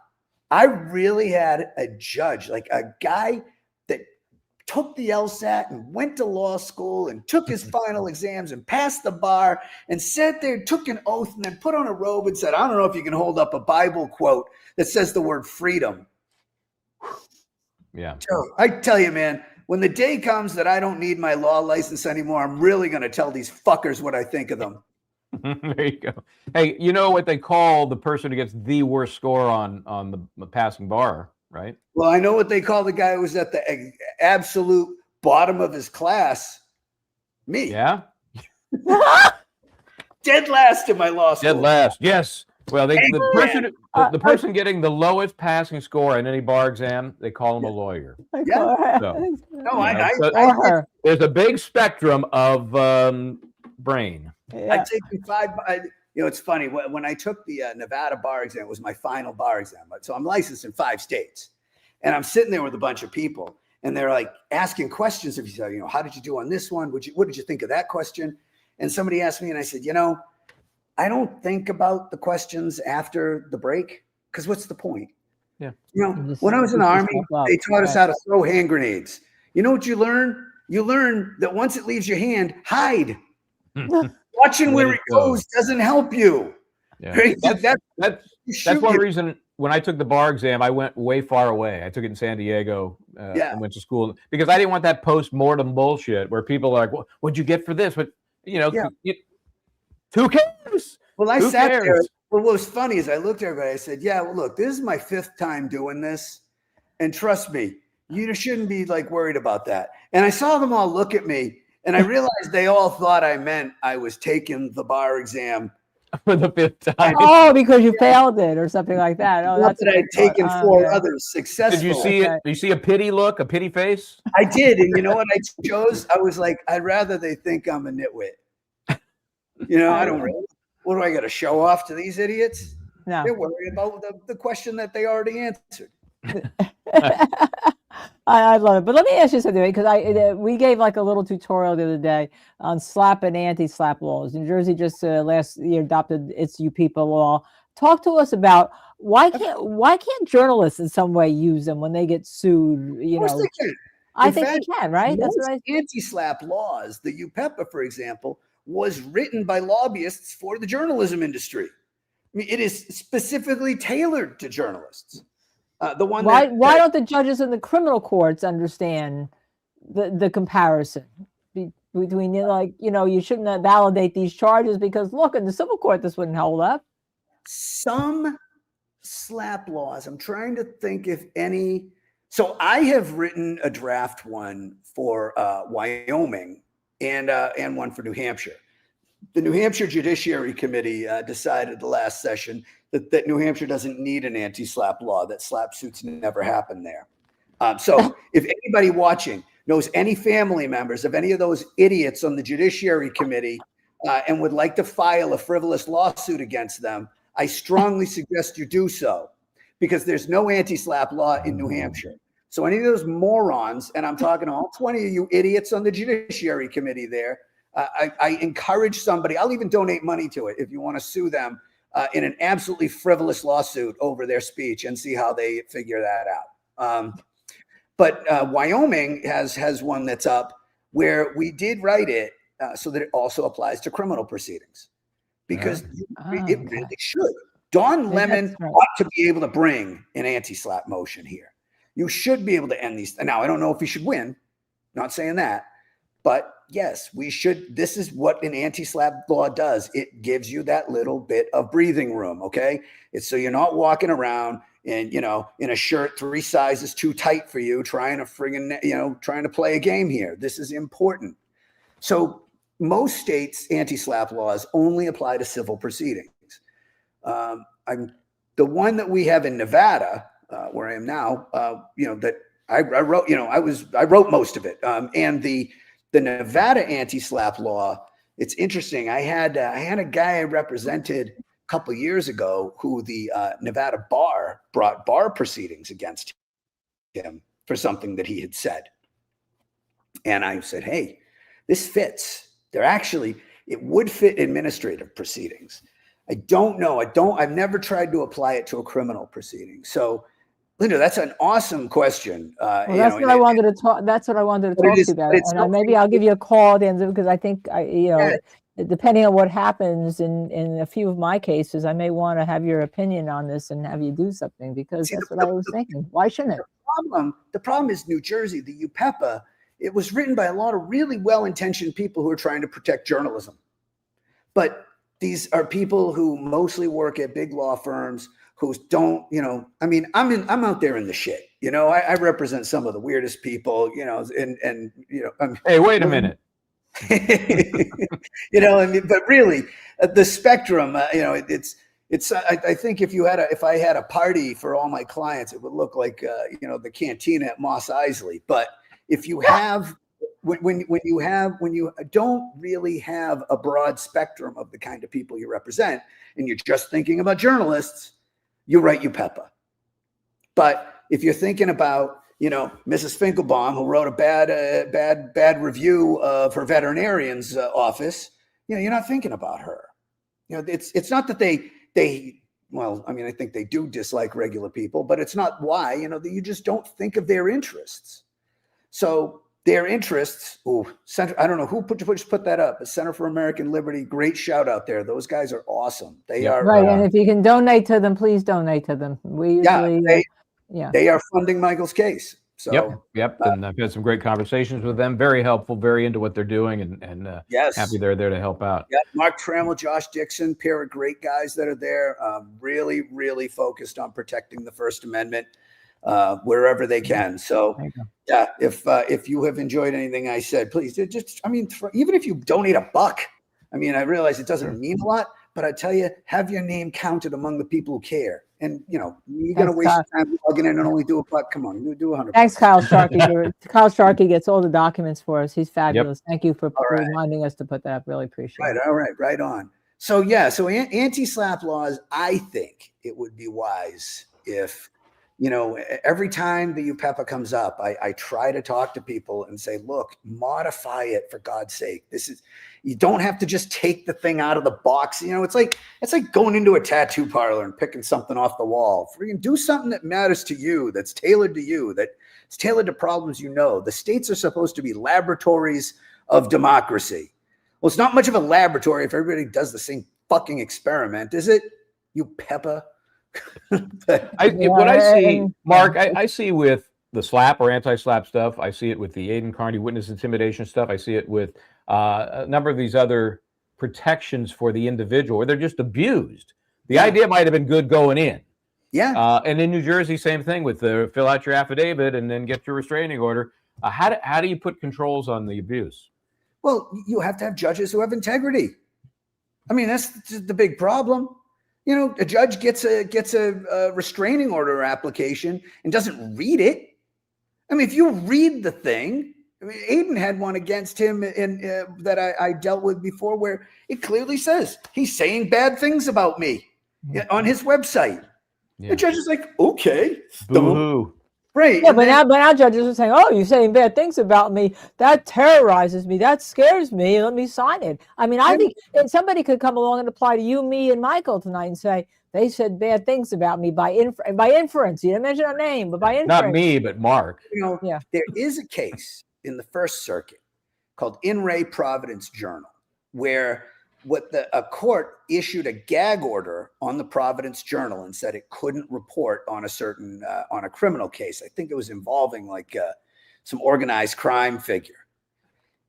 I really had a judge, like a guy that took the LSAT and went to law school and took his final exams and passed the bar and sat there, took an oath, and then put on a robe and said, I don't know if you can hold up a Bible quote that says the word freedom. Yeah. So I tell you, man, when the day comes that I don't need my law license anymore, I'm really going to tell these fuckers what I think of them. There you go. Hey, you know what they call the person who gets the worst score on the passing bar, right? Well, I know what they call the guy who was at the absolute bottom of his class. Me. Yeah. Dead last in my law school. Dead last. Yes. Well, the person getting the lowest passing score in any bar exam, they call him a lawyer. Yeah. So, there's a big spectrum of brain. Yeah. I'd taken 5. It's funny when I took the Nevada bar exam. It was my final bar exam. So I'm licensed in 5 states, and I'm sitting there with a bunch of people, and they're like asking questions of each other. How did you do on this one? What did you think of that question? And somebody asked me, and I said, I don't think about the questions after the break because what's the point? Yeah. When I was in the Army, they taught us how to throw hand grenades. You know what you learn? You learn that once it leaves your hand, hide. Watching where it goes doesn't help you. Yeah. Right? That's one reason when I took the bar exam, I went way far away. I took it in San Diego and went to school because I didn't want that post-mortem bullshit where people are like, what'd you get for this? But, who cares? Well, I sat there. Well, what was funny is I looked at everybody. I said, well, look, this is my 5th time doing this. And trust me, you shouldn't be worried about that. And I saw them all look at me and I realized they all thought I meant I was taking the bar exam for the 5th time. Oh, because you failed it or something like that. Oh, that's that I'd taken 4 others successfully. Did you see it? Did you see a pity look, a pity face? I did. And you know what I chose? I was like, I'd rather they think I'm a nitwit. You know, I don't really. What do I got to show off to these idiots? No. They're worried about the question that they already answered. I love it. But let me ask you something, because we gave like a little tutorial the other day on slap and anti-slap laws. New Jersey just last year adopted its You People law. Talk to us about why can't journalists in some way use them when they get sued? You know, they can. I think they can, right? That's what anti-slap laws. The UPEPA, for example, was written by lobbyists for the journalism industry. I mean, it is specifically tailored to journalists. Why don't the judges in the criminal courts understand the comparison between, like, you know, you shouldn't validate these charges because look, in the civil court this wouldn't hold up. Some slap laws, I'm trying to think if any. So I have written a draft one for Wyoming and one for New Hampshire. The New Hampshire Judiciary Committee decided the last session that New Hampshire doesn't need an anti-slap law, that slap suits never happen there. So if anybody watching knows any family members of any of those idiots on the Judiciary Committee and would like to file a frivolous lawsuit against them, I strongly suggest you do so, because there's no anti-slap law in New Hampshire. So any of those morons, and I'm talking to all 20 of you idiots on the Judiciary Committee there, I encourage somebody, I'll even donate money to it if you want to sue them in an absolutely frivolous lawsuit over their speech and see how they figure that out. But Wyoming has one that's up where we did write it so that it also applies to criminal proceedings, because it really should. Don Lemon ought to be able to bring an anti-slap motion here. You should be able to end these. Now, I don't know if he should win. Not saying that. But yes, we should. This is what an anti-slap law does. It gives you that little bit of breathing room. Okay. It's so you're not walking around and, you know, in a shirt 3 sizes too tight for you, trying to play a game here. This is important. So most states' anti-slap laws only apply to civil proceedings. The one that we have in Nevada, where I am now, that I wrote, I wrote most of it. And the Nevada anti-slap law, it's interesting. I had a guy I represented a couple of years ago who the Nevada bar brought bar proceedings against him for something that he had said. And I said, hey, this fits. It would fit administrative proceedings. I don't know. I've never tried to apply it to a criminal proceeding. So, Linda, that's an awesome question. That's what I wanted to talk. That's what I wanted to talk to you about. And maybe I'll give you a call at the end, because I think depending on what happens in a few of my cases, I may want to have your opinion on this and have you do something, because that's what I was thinking. Why shouldn't it? The problem is New Jersey, the UPEPA. It was written by a lot of really well-intentioned people who are trying to protect journalism, but these are people who mostly work at big law firms who don't, I mean, I'm out there in the shit, I represent some of the weirdest people, hey, wait a minute. But really the spectrum, it's, I think if I had a party for all my clients, it would look like, the cantina at Mos Eisley. But if you have, when you don't really have a broad spectrum of the kind of people you represent, and you're just thinking about journalists, you write UPEPA. But if you're thinking about, Mrs. Finkelbaum, who wrote a bad review of her veterinarian's office, you're not thinking about her. It's not that they well, I mean, I think they do dislike regular people, but it's not why, you just don't think of their interests. So their interests, I don't know who put that up. The Center for American Liberty, great shout out there. Those guys are awesome. They are right. And if you can donate to them, please donate to them. We usually, they are funding Michael's case. So yep. And I've had some great conversations with them. Very helpful, very into what they're doing, and happy they're there to help out. Yeah, Mark Trammell, Josh Dixon, pair of great guys that are there. Really, really focused on protecting the First Amendment wherever they can. So if you have enjoyed anything I said, please even if you donate $1, I mean, I realize it doesn't mean a lot, but I tell you, have your name counted among the people who care. And, you know, you're going to waste your time logging in and only do a buck. Come on, you do 100. Thanks, Kyle Sharkey. Kyle Sharkey gets all the documents for us. He's fabulous. Thank you for reminding us to put that up. Really appreciate it. All right, right on. So, yeah, so anti-slap laws, I think it would be wise if, you know, every time the UPEPA comes up, I try to talk to people and say, look, modify it for God's sake. You don't have to just take the thing out of the box. You know, it's like going into a tattoo parlor and picking something off the wall. Freaking do something that matters to you, that's tailored to you, that's tailored to problems you know. The states are supposed to be laboratories of democracy. Well, it's not much of a laboratory if everybody does the same fucking experiment, is it? UPEPA. What I see, Mark, I see with the slap or anti-slap stuff. I see it with the Aidan Kearney witness intimidation stuff. I see it with a number of these other protections for the individual where they're just abused. The idea might have been good going in. Yeah. And in New Jersey, same thing with fill out your affidavit and then get your restraining order. How do you put controls on the abuse? Well, you have to have judges who have integrity. I mean, that's the big problem. You know, a judge gets a restraining order application and doesn't read it. I mean, if you read the thing, I mean, Aidan had one against him that I dealt with before where it clearly says he's saying bad things about me on his website. Yeah. The judge is like, okay. Boo-hoo. Right. Yeah, but now judges are saying, oh, you're saying bad things about me. That terrorizes me. That scares me. Let me sign it. I mean, I think somebody could come along and apply to you, me, and Michael tonight and say, they said bad things about me by inference. You didn't mention a name, but by inference. Not me, but Mark. You know, there is a case in the First Circuit called In Re Providence Journal, where a court issued a gag order on the Providence Journal and said it couldn't report on a certain on a criminal case. I think it was involving like some organized crime figure.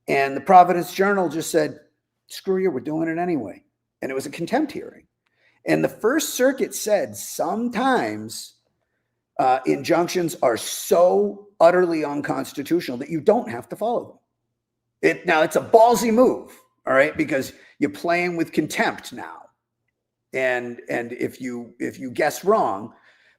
And the Providence Journal just said, screw you, we're doing it anyway. And it was a contempt hearing. And the First Circuit said sometimes injunctions are so utterly unconstitutional that you don't have to follow them. Now, it's a ballsy move, all right, because you're playing with contempt now. And if you guess wrong,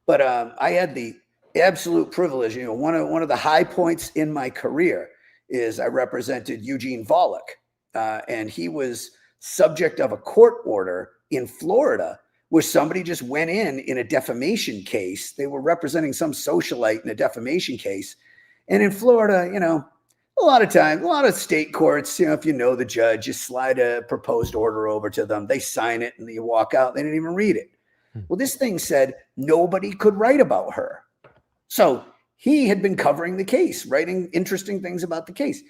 but I had the absolute privilege, you know, one of the high points in my career is I represented Eugene Volokh, and he was subject of a court order in Florida where somebody just went in a defamation case. They were representing some socialite in a defamation case. And in Florida, you know, a lot of state courts, you know, if you know the judge, you slide a proposed order over to them, they sign it, and then you walk out. They didn't even read it. Well, this thing said nobody could write about her. So he had been covering the case, writing interesting things about the case.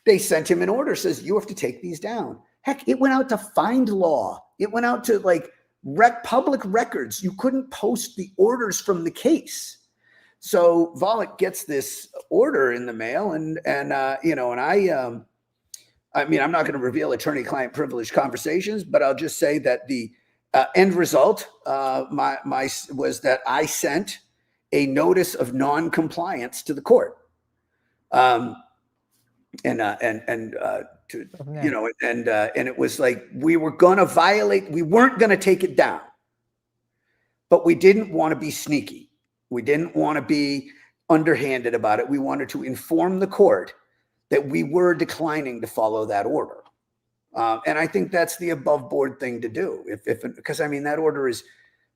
They sent him an order, says, you have to take these down. Heck, it went out to Find Law. It went out to like public records. You couldn't post the orders from the case. So Volokh gets this order in the mail, and you know, and I mean, I'm not going to reveal attorney-client privilege conversations, but I'll just say that the end result was that I sent a notice of non-compliance to the court, and it was like we were going to violate. We weren't going to take it down, but we didn't want to be sneaky. We didn't want to be underhanded about it. We wanted to inform the court that we were declining to follow that order. And I think that's the above board thing to do. Because I mean, that order is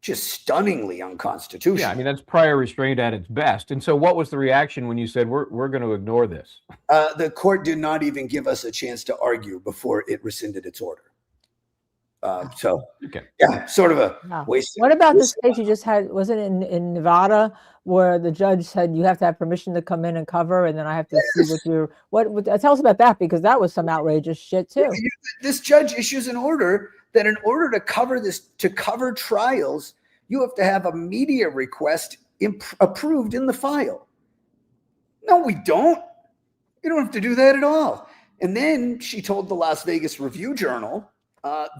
just stunningly unconstitutional. Yeah, I mean, that's prior restraint at its best. And so what was the reaction when you said, we're going to ignore this? The court did not even give us a chance to argue before it rescinded its order. Yeah, sort of a waste. What about this case you just had? Was it in Nevada where the judge said you have to have permission to come in and cover, and then I have to see what tell us about that, because that was some outrageous shit too. This judge issues an order that in order to cover trials, you have to have a media request approved in the file. No, we don't. You don't have to do that at all. And then she told the Las Vegas Review-Journal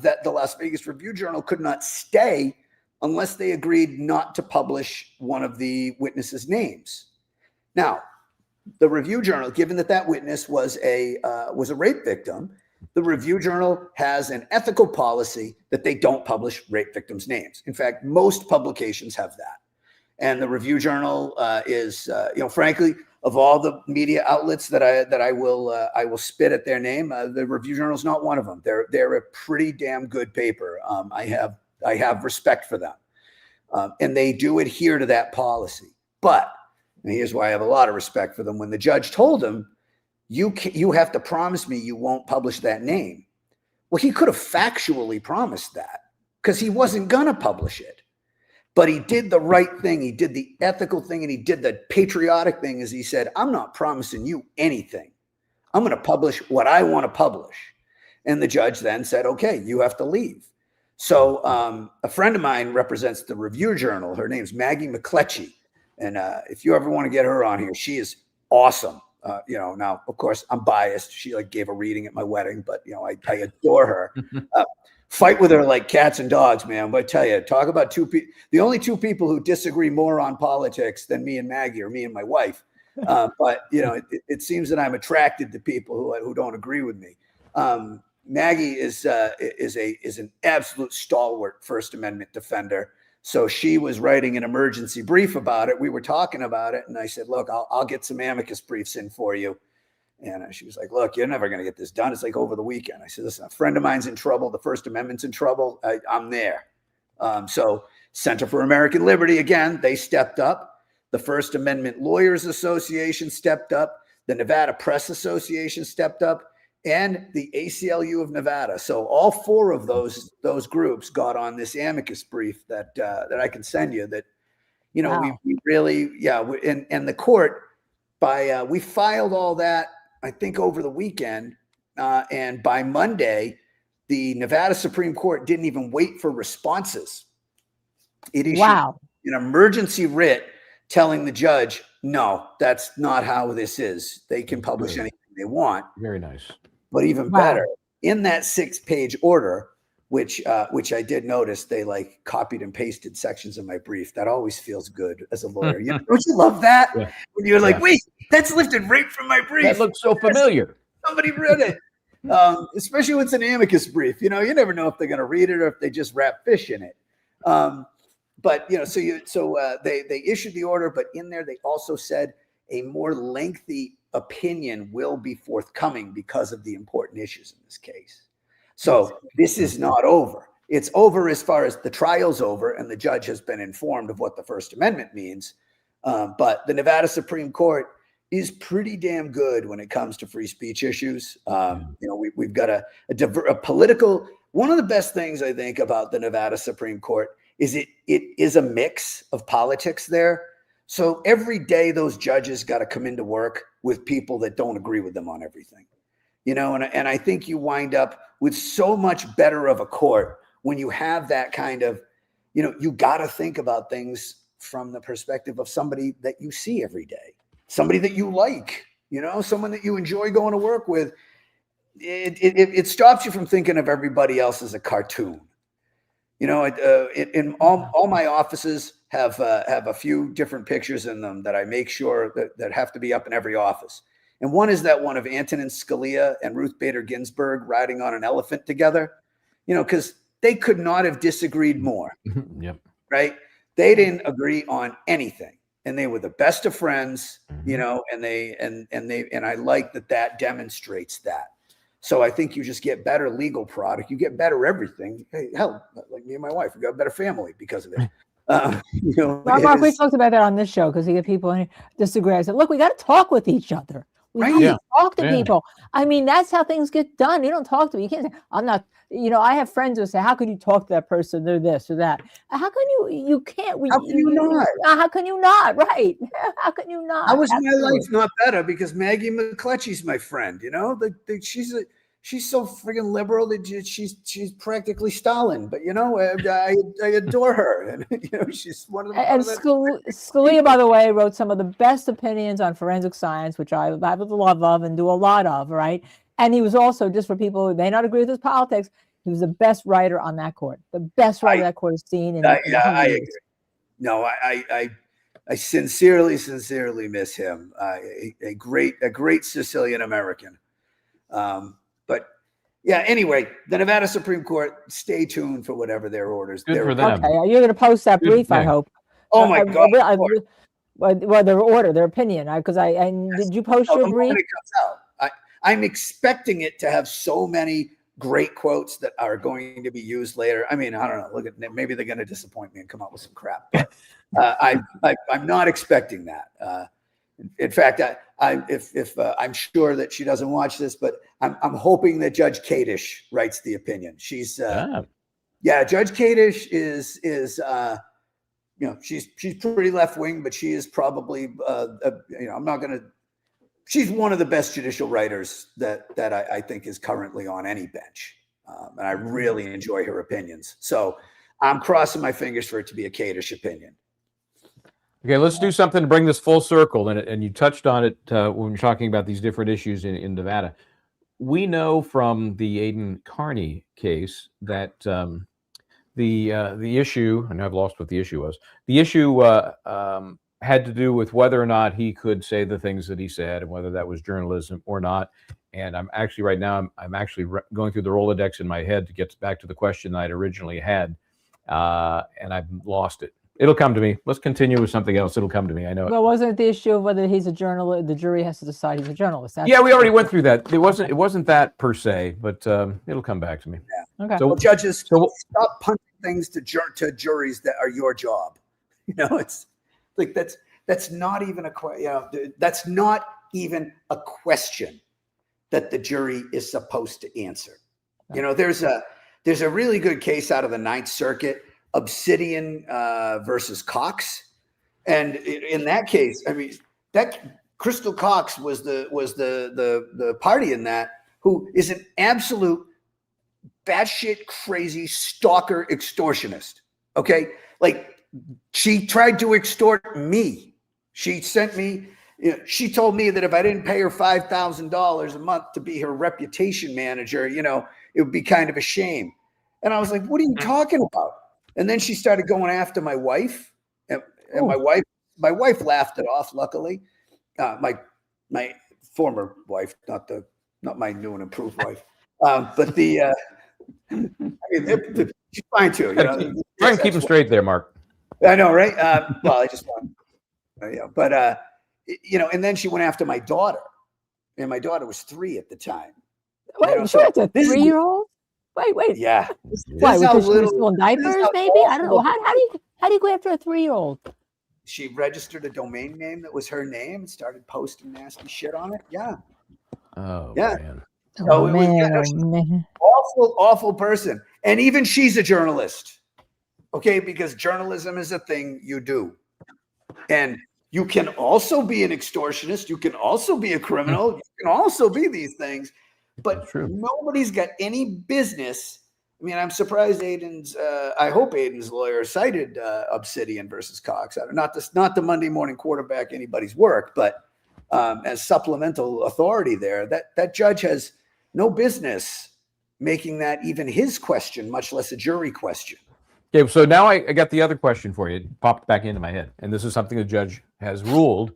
that the Las Vegas Review-Journal could not stay unless they agreed not to publish one of the witnesses' names. Now, the Review-Journal, given that witness was a rape victim, The Review Journal has an ethical policy that they don't publish rape victims' names. In fact, most publications have that. And the Review Journal is, frankly, of all the media outlets that I will spit at their name, the Review Journal is not one of them. They're a pretty damn good paper. I have respect for them, and they do adhere to that policy. But and here's why I have a lot of respect for them. When the judge told him, you have to promise me you won't publish that name. Well, he could have factually promised that because he wasn't going to publish it. But he did the right thing. He did the ethical thing, and he did the patriotic thing, as he said, I'm not promising you anything. I'm going to publish what I want to publish. And the judge then said, okay, you have to leave. So a friend of mine represents the Review Journal. Her name's Maggie McCletchy. And if you ever want to get her on here, she is awesome. Now, of course, I'm biased. She gave a reading at my wedding, but I adore her. Fight with her like cats and dogs, man. But I tell you, talk about the only two people who disagree more on politics than me and Maggie are me and my wife. But it seems that I'm attracted to people who don't agree with me. Maggie is an absolute stalwart First Amendment defender. So she was writing an emergency brief about it. We were talking about it, and I said, "Look, I'll get some amicus briefs in for you." And she was like, "Look, you're never going to get this done. It's like over the weekend." I said, "Listen, a friend of mine's in trouble. The First Amendment's in trouble. I'm there." So Center for American Liberty, again, they stepped up. The First Amendment Lawyers Association stepped up. The Nevada Press Association stepped up, and the ACLU of Nevada. So all four of those groups got on this amicus brief that I can send you. That wow. we really and the court we filed all that, I think, over the weekend, and by Monday, the Nevada Supreme Court didn't even wait for responses. It issued an emergency writ telling the judge, no, that's not how this is. They can publish anything they want. Very nice. But even better, in that 6-page order, which I did notice, they copied and pasted sections of my brief. That always feels good as a lawyer. Don't you love that? Yeah. When you're like, wait, that's lifted right from my brief. That looks so familiar. Somebody read it. Especially when it's an amicus brief. You never know if they're going to read it or if they just wrap fish in it. But they issued the order, but in there they also said a more lengthy opinion will be forthcoming because of the important issues in this case. So this is not over. It's over as far as the trial's over, and the judge has been informed of what the First Amendment means. But the Nevada Supreme Court is pretty damn good when it comes to free speech issues. We've got a political. One of the best things I think about the Nevada Supreme Court is it is a mix of politics there. So every day those judges got to come into work with people that don't agree with them on everything, and I think you wind up with so much better of a court when you have that kind of, you got to think about things from the perspective of somebody that you see every day, somebody that you like, someone that you enjoy going to work with. It stops you from thinking of everybody else as a cartoon. In all my offices have a few different pictures in them that I make sure that have to be up in every office. And one is that one of Antonin Scalia and Ruth Bader Ginsburg riding on an elephant together, because they could not have disagreed more. Yep. Right. They didn't agree on anything, and they were the best of friends, and I like that demonstrates that. So I think you just get better legal product. You get better everything. Hey, hell, like me and my wife, we got a better family because of it. Mark, we talked about that on this show because you get people who disagree. I said, look, we got to talk with each other. We have to talk to people. I mean, that's how things get done. You don't talk to me. You can't say, I'm not, I have friends who say, how can you talk to that person? They're this or that. How can you can't. How can you not? How can you not? Right. How can you not? How was my life not better? Because Maggie McCletchy's my friend, she's so friggin' liberal that she's practically Stalin, but I adore her, and she's one of the. And Scalia, by the way, wrote some of the best opinions on forensic science, which I have the love of and do a lot of, right? And he was also, just for people who may not agree with his politics, he was the best writer on that court, the best writer that court has seen. I agree. No, I sincerely miss him. A great Sicilian American. But Yeah. Anyway, the Nevada Supreme Court, stay tuned for whatever their orders. Good for them. Okay, you're going to post that brief, I hope. Oh my God. Well, their order, their opinion. Did you post your brief? It comes out. I'm expecting it to have so many great quotes that are going to be used later. I mean, I don't know. Look at, maybe they're going to disappoint me and come up with some crap. But, I'm not expecting that. In fact, I'm sure that she doesn't watch this, but I'm hoping that Judge Kadish writes the opinion. She's Judge Kadish is she's pretty left wing, but she is probably she's one of the best judicial writers that I think is currently on any bench, and I really enjoy her opinions. So I'm crossing my fingers for it to be a Kadish opinion. Okay, let's do something to bring this full circle. And you touched on it when we were talking about these different issues in Nevada. We know from the Aidan Kearney case that the issue, and I've lost what the issue was. The issue had to do with whether or not he could say the things that he said and whether that was journalism or not. And I'm actually right now, I'm actually going through the Rolodex in my head to get back to the question that I'd originally had, and I've lost it. It'll come to me. Let's continue with something else. It'll come to me. I know. Well, wasn't it the issue of whether he's a journalist? The jury has to decide he's a journalist. Yeah, we already went through that. It wasn't that per se, but it'll come back to me. Yeah. Okay. So, well, judges, stop punting things to juries that are your job. It's like that's not even that's not even a question that the jury is supposed to answer. There's a really good case out of the Ninth Circuit, Obsidian versus Cox, and in that case, I mean, that Crystal Cox was the party in that, who is an absolute batshit crazy stalker extortionist. Okay, like she tried to extort me. She sent me. She told me that if I didn't pay her $5,000 a month to be her reputation manager, it would be kind of a shame. And I was like, "What are you talking about?" And then she started going after my wife, and my wife laughed it off. Luckily, my former wife, not my new and improved wife, but the she's fine too. Try and keep them straight there, Mark. I know, right? Well, I just want, but and then she went after my daughter, and my daughter was 3 at the time. Wait, she was a 3-year-old? Wait. Yeah. Why? Because she was still in diapers, maybe? I don't know. How do you go after a 3-year-old? She registered a domain name that was her name and started posting nasty shit on it. Yeah. Oh, yeah. Man. So man. Awful person. And even she's a journalist. Okay, because journalism is a thing you do. And you can also be an extortionist. You can also be a criminal. You can also be these things. But nobody's got any business. I mean, I'm surprised I hope Aidan's lawyer cited Obsidian versus Cox. Not the Monday morning quarterback anybody's work, but as supplemental authority there, that judge has no business making that even his question, much less a jury question. Okay, so now I got the other question for you. It popped back into my head. And this is something the judge has ruled,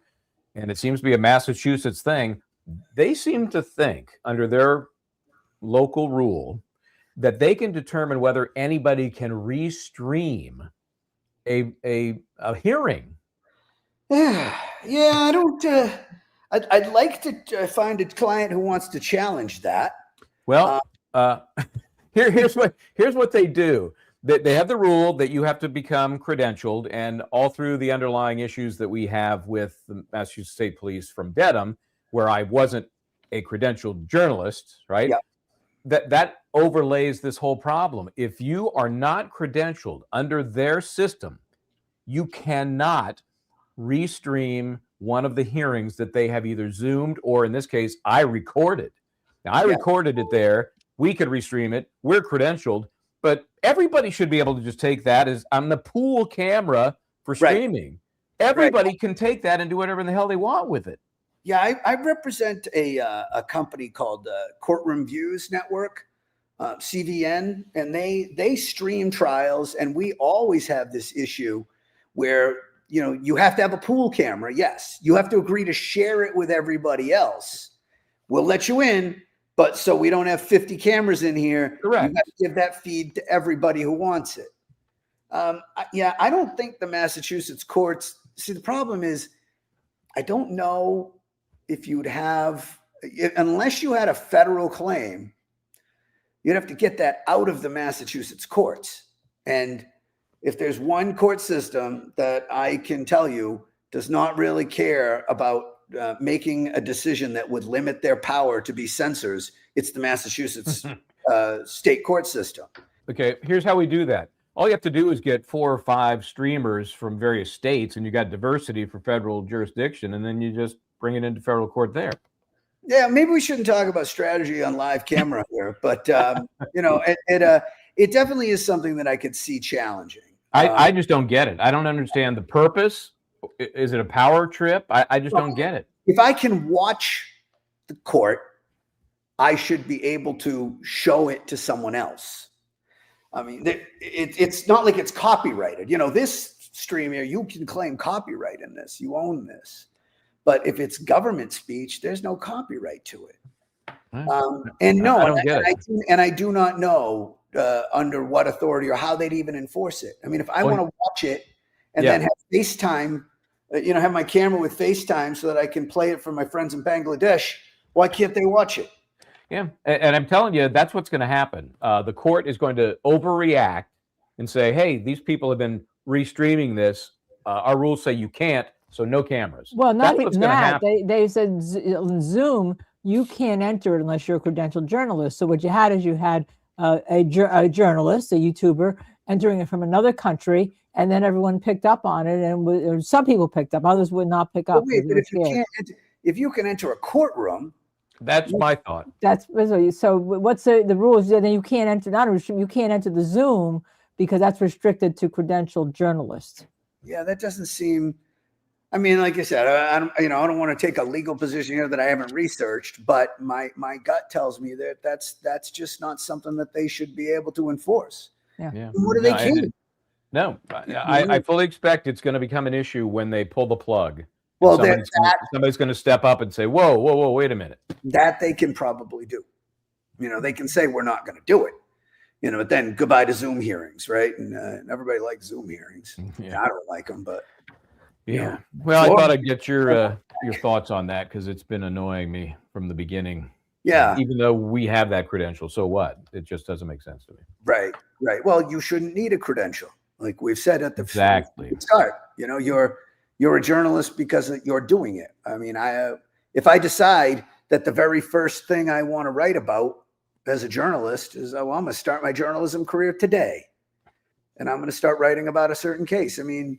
and it seems to be a Massachusetts thing. They seem to think, under their local rule, that they can determine whether anybody can restream a hearing. Yeah, I don't. I'd like to find a client who wants to challenge that. Well, here's what they do. They have the rule that you have to become credentialed, and all through the underlying issues that we have with the Massachusetts State Police from Dedham, where I wasn't a credentialed journalist, right? Yeah. That overlays this whole problem. If you are not credentialed under their system, you cannot restream one of the hearings that they have either Zoomed or, in this case, I recorded. Now, I recorded it there. We could restream it. We're credentialed. But everybody should be able to just take that as I'm the pool camera for streaming. Right. Everybody can take that and do whatever the hell they want with it. Yeah, I represent a company called Courtroom Views Network, CVN, and they stream trials, and we always have this issue where you have to have a pool camera. Yes, you have to agree to share it with everybody else. We'll let you in, But so we don't have 50 cameras in here. Correct. You got to give that feed to everybody who wants it. Yeah, I don't think the Massachusetts courts. See, the problem is, I don't know if you'd have, unless you had a federal claim, you'd have to get that out of the Massachusetts courts. And if there's one court system that I can tell you does not really care about making a decision that would limit their power to be censors, it's the Massachusetts state court system. Okay, here's how we do that. All you have to do is get 4 or 5 streamers from various states, and you got diversity for federal jurisdiction, and then you just bring it into federal court there. Yeah, maybe we shouldn't talk about strategy on live camera here, but it definitely is something that I could see challenging. I just don't get it. I don't understand the purpose. Is it a power trip? I just don't get it. If I can watch the court, I should be able to show it to someone else. I mean, it's not like it's copyrighted. This stream here, you can claim copyright in this. You own this. But if it's government speech, there's no copyright to it. I do not know under what authority or how they'd even enforce it. I mean, if I want to watch it and then have FaceTime, have my camera with FaceTime so that I can play it for my friends in Bangladesh, why can't they watch it? Yeah, and I'm telling you, that's what's going to happen. The court is going to overreact and say, hey, these people have been restreaming this. Our rules say you can't, so no cameras. Well, not even that. They said in Zoom, you can't enter it unless you're a credentialed journalist. So what you had is a journalist, a YouTuber, entering it from another country, and then everyone picked up on it, and some people picked up, others would not pick up. Wait, but if you can enter a courtroom, that's my thought. So what's the rules? Then you can't enter. You can't enter the Zoom because that's restricted to credentialed journalists. Yeah, that doesn't seem. I mean, like I said, I don't want to take a legal position here that I haven't researched, but my gut tells me that that's just not something that they should be able to enforce. Yeah. What do they keep? No, I fully expect it's going to become an issue when they pull the plug. Well, somebody's going to step up and say, whoa, wait a minute. That they can probably do. They can say we're not going to do it. But then goodbye to Zoom hearings, right? And everybody likes Zoom hearings. Yeah. I don't like them, but yeah. Well, I thought I'd get your thoughts on that because it's been annoying me from the beginning. Yeah. Even though we have that credential, so what? It just doesn't make sense to me. Right. Well, you shouldn't need a credential, like we've said at the start. You're a journalist because you're doing it. I mean, if I decide that the very first thing I want to write about as a journalist is, I'm going to start my journalism career today, and I'm going to start writing about a certain case. I mean,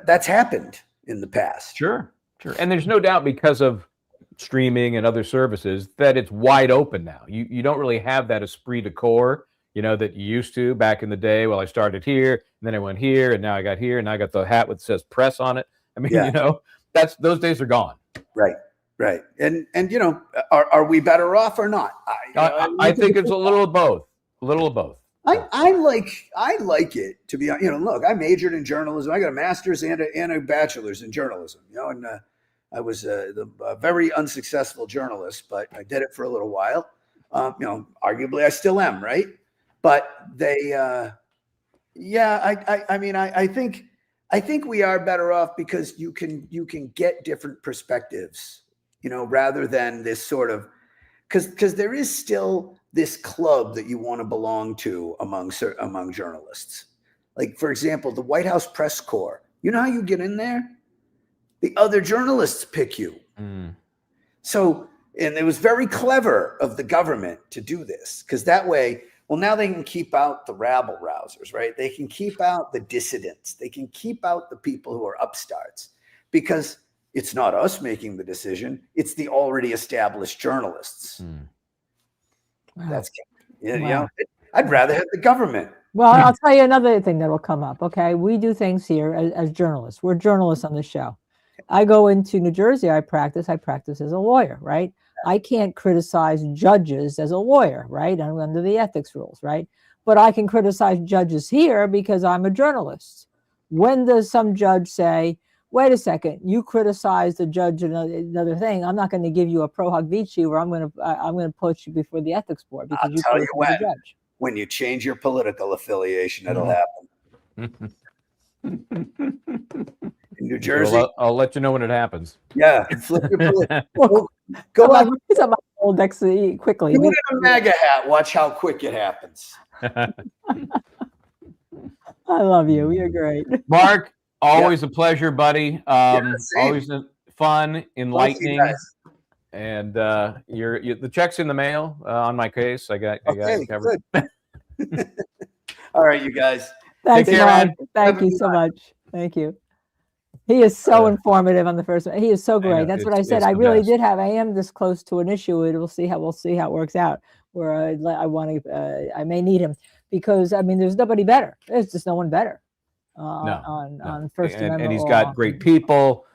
that's happened in the past. Sure. And there's no doubt because of streaming and other services that it's wide open now. You don't really have that esprit de corps, that you used to back in the day. Well, I started here, and then I went here, and now I got here, and I got the hat that says press on it. I mean, those days are gone. Right. And are we better off or not? I think it's a little of both. I like it to be, look, I majored in journalism. I got a master's and a bachelor's in journalism, and I was a very unsuccessful journalist, but I did it for a little while. Arguably I still am, right? But I think we are better off because you can get different perspectives, rather than this sort of, because there is still this club that you want to belong to among journalists. Like, for example, the White House press corps. You know how you get in there? The other journalists pick you. So, and it was very clever of the government to do this, because that way, well, now they can keep out the rabble rousers, right? They can keep out the dissidents. They can keep out the people who are upstarts, because it's not us making the decision. It's the already established journalists. Wow. I'd rather have the government. Well, I'll tell you another thing that will come up. Okay. We do things here as journalists. We're journalists on the show. I go into New Jersey. I practice as a lawyer, right? I can't criticize judges as a lawyer, right? I'm under the ethics rules, right? But I can criticize judges here because I'm a journalist. When does some judge say, wait a second, you criticized the judge another thing. I'm not going to give you a pro hoc vici where I'm going to put you before the ethics board because you tell you criticized the judge. When you change your political affiliation, it'll happen. In New Jersey, so I'll let you know when it happens. Yeah, flip your go on. It's on my old quickly. Do it in a MAGA hat. Watch how quick it happens. I love you. You're great, Mark. Always a pleasure, buddy. Always fun, enlightening, and the check's in the mail on my case. I got it covered. Good. All right, you guys. Thanks, Mark. Thank you so much. Thank you. He is so informative on the first one. He is so great. That's what I said. I really did have. I am this close to an issue. We'll see how it works out. Where I want to. I may need him because I mean, there's nobody better. There's just no one better. On First Amendment, and he's got great people,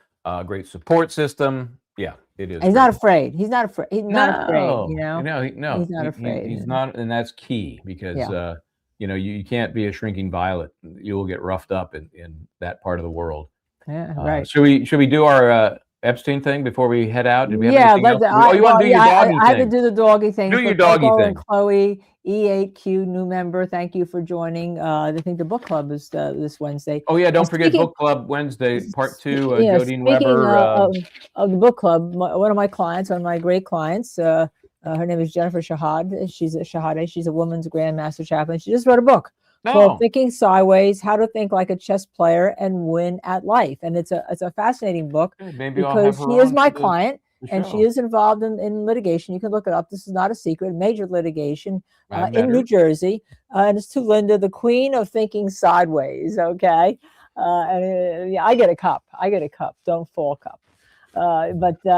great support system. Yeah, it is. He's not afraid. He's not afraid. He's not afraid. You know. No, he's not afraid. He's not, and that's key because you can't be a shrinking violet. You will get roughed up in that part of the world. Yeah, right. Should we do our Epstein thing before we head out? Did we have anything else? You want to do your doggy thing? I had to do the doggy thing. Do your doggy thing. Chloe, E8Q, new member. Thank you for joining. I think the book club is this Wednesday. Oh yeah, don't forget book club Wednesday, part 2. Jodine Weber. Of the book club, one of my clients, one of my great clients. Her name is Jennifer Shahade. She's a woman's grandmaster chaplain. She just wrote a book. called Thinking Sideways: How to Think Like a Chess Player and Win at Life. And it's a fascinating book because she is my client and she is involved in litigation. You can look it up. This is not a secret. Major litigation in New Jersey. And it's to Linda, the queen of thinking sideways. Okay. Yeah, I get a cup. Don't fall cup. So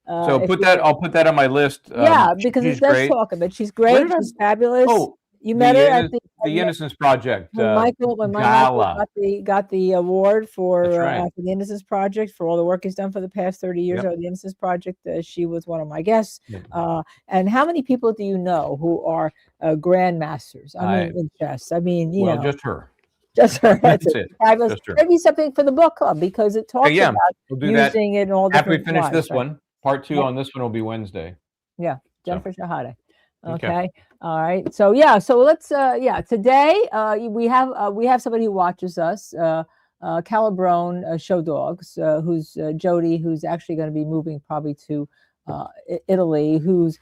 I'll put that on my list. Yeah, because it does talk of it. She's great. She's fabulous. Oh, you met her at the Innocence Project. When Michael got the award for the Innocence Project for all the work he's done for the past 30 years of the Innocence Project. She was one of my guests. And how many people do you know who are grandmasters? I mean, in chess. I mean, you know, just her. Just her. That's it. Fabulous. Maybe something for the book club because it talks about using it in all different after we finish this right? one. Part 2 on this one will be Wednesday. Yeah, Jennifer Shahade. Okay. All right. So yeah. So let's. Today we have somebody who watches us. Calabrone Show Dogs, who's Jody, who's actually going to be moving probably to Italy, who's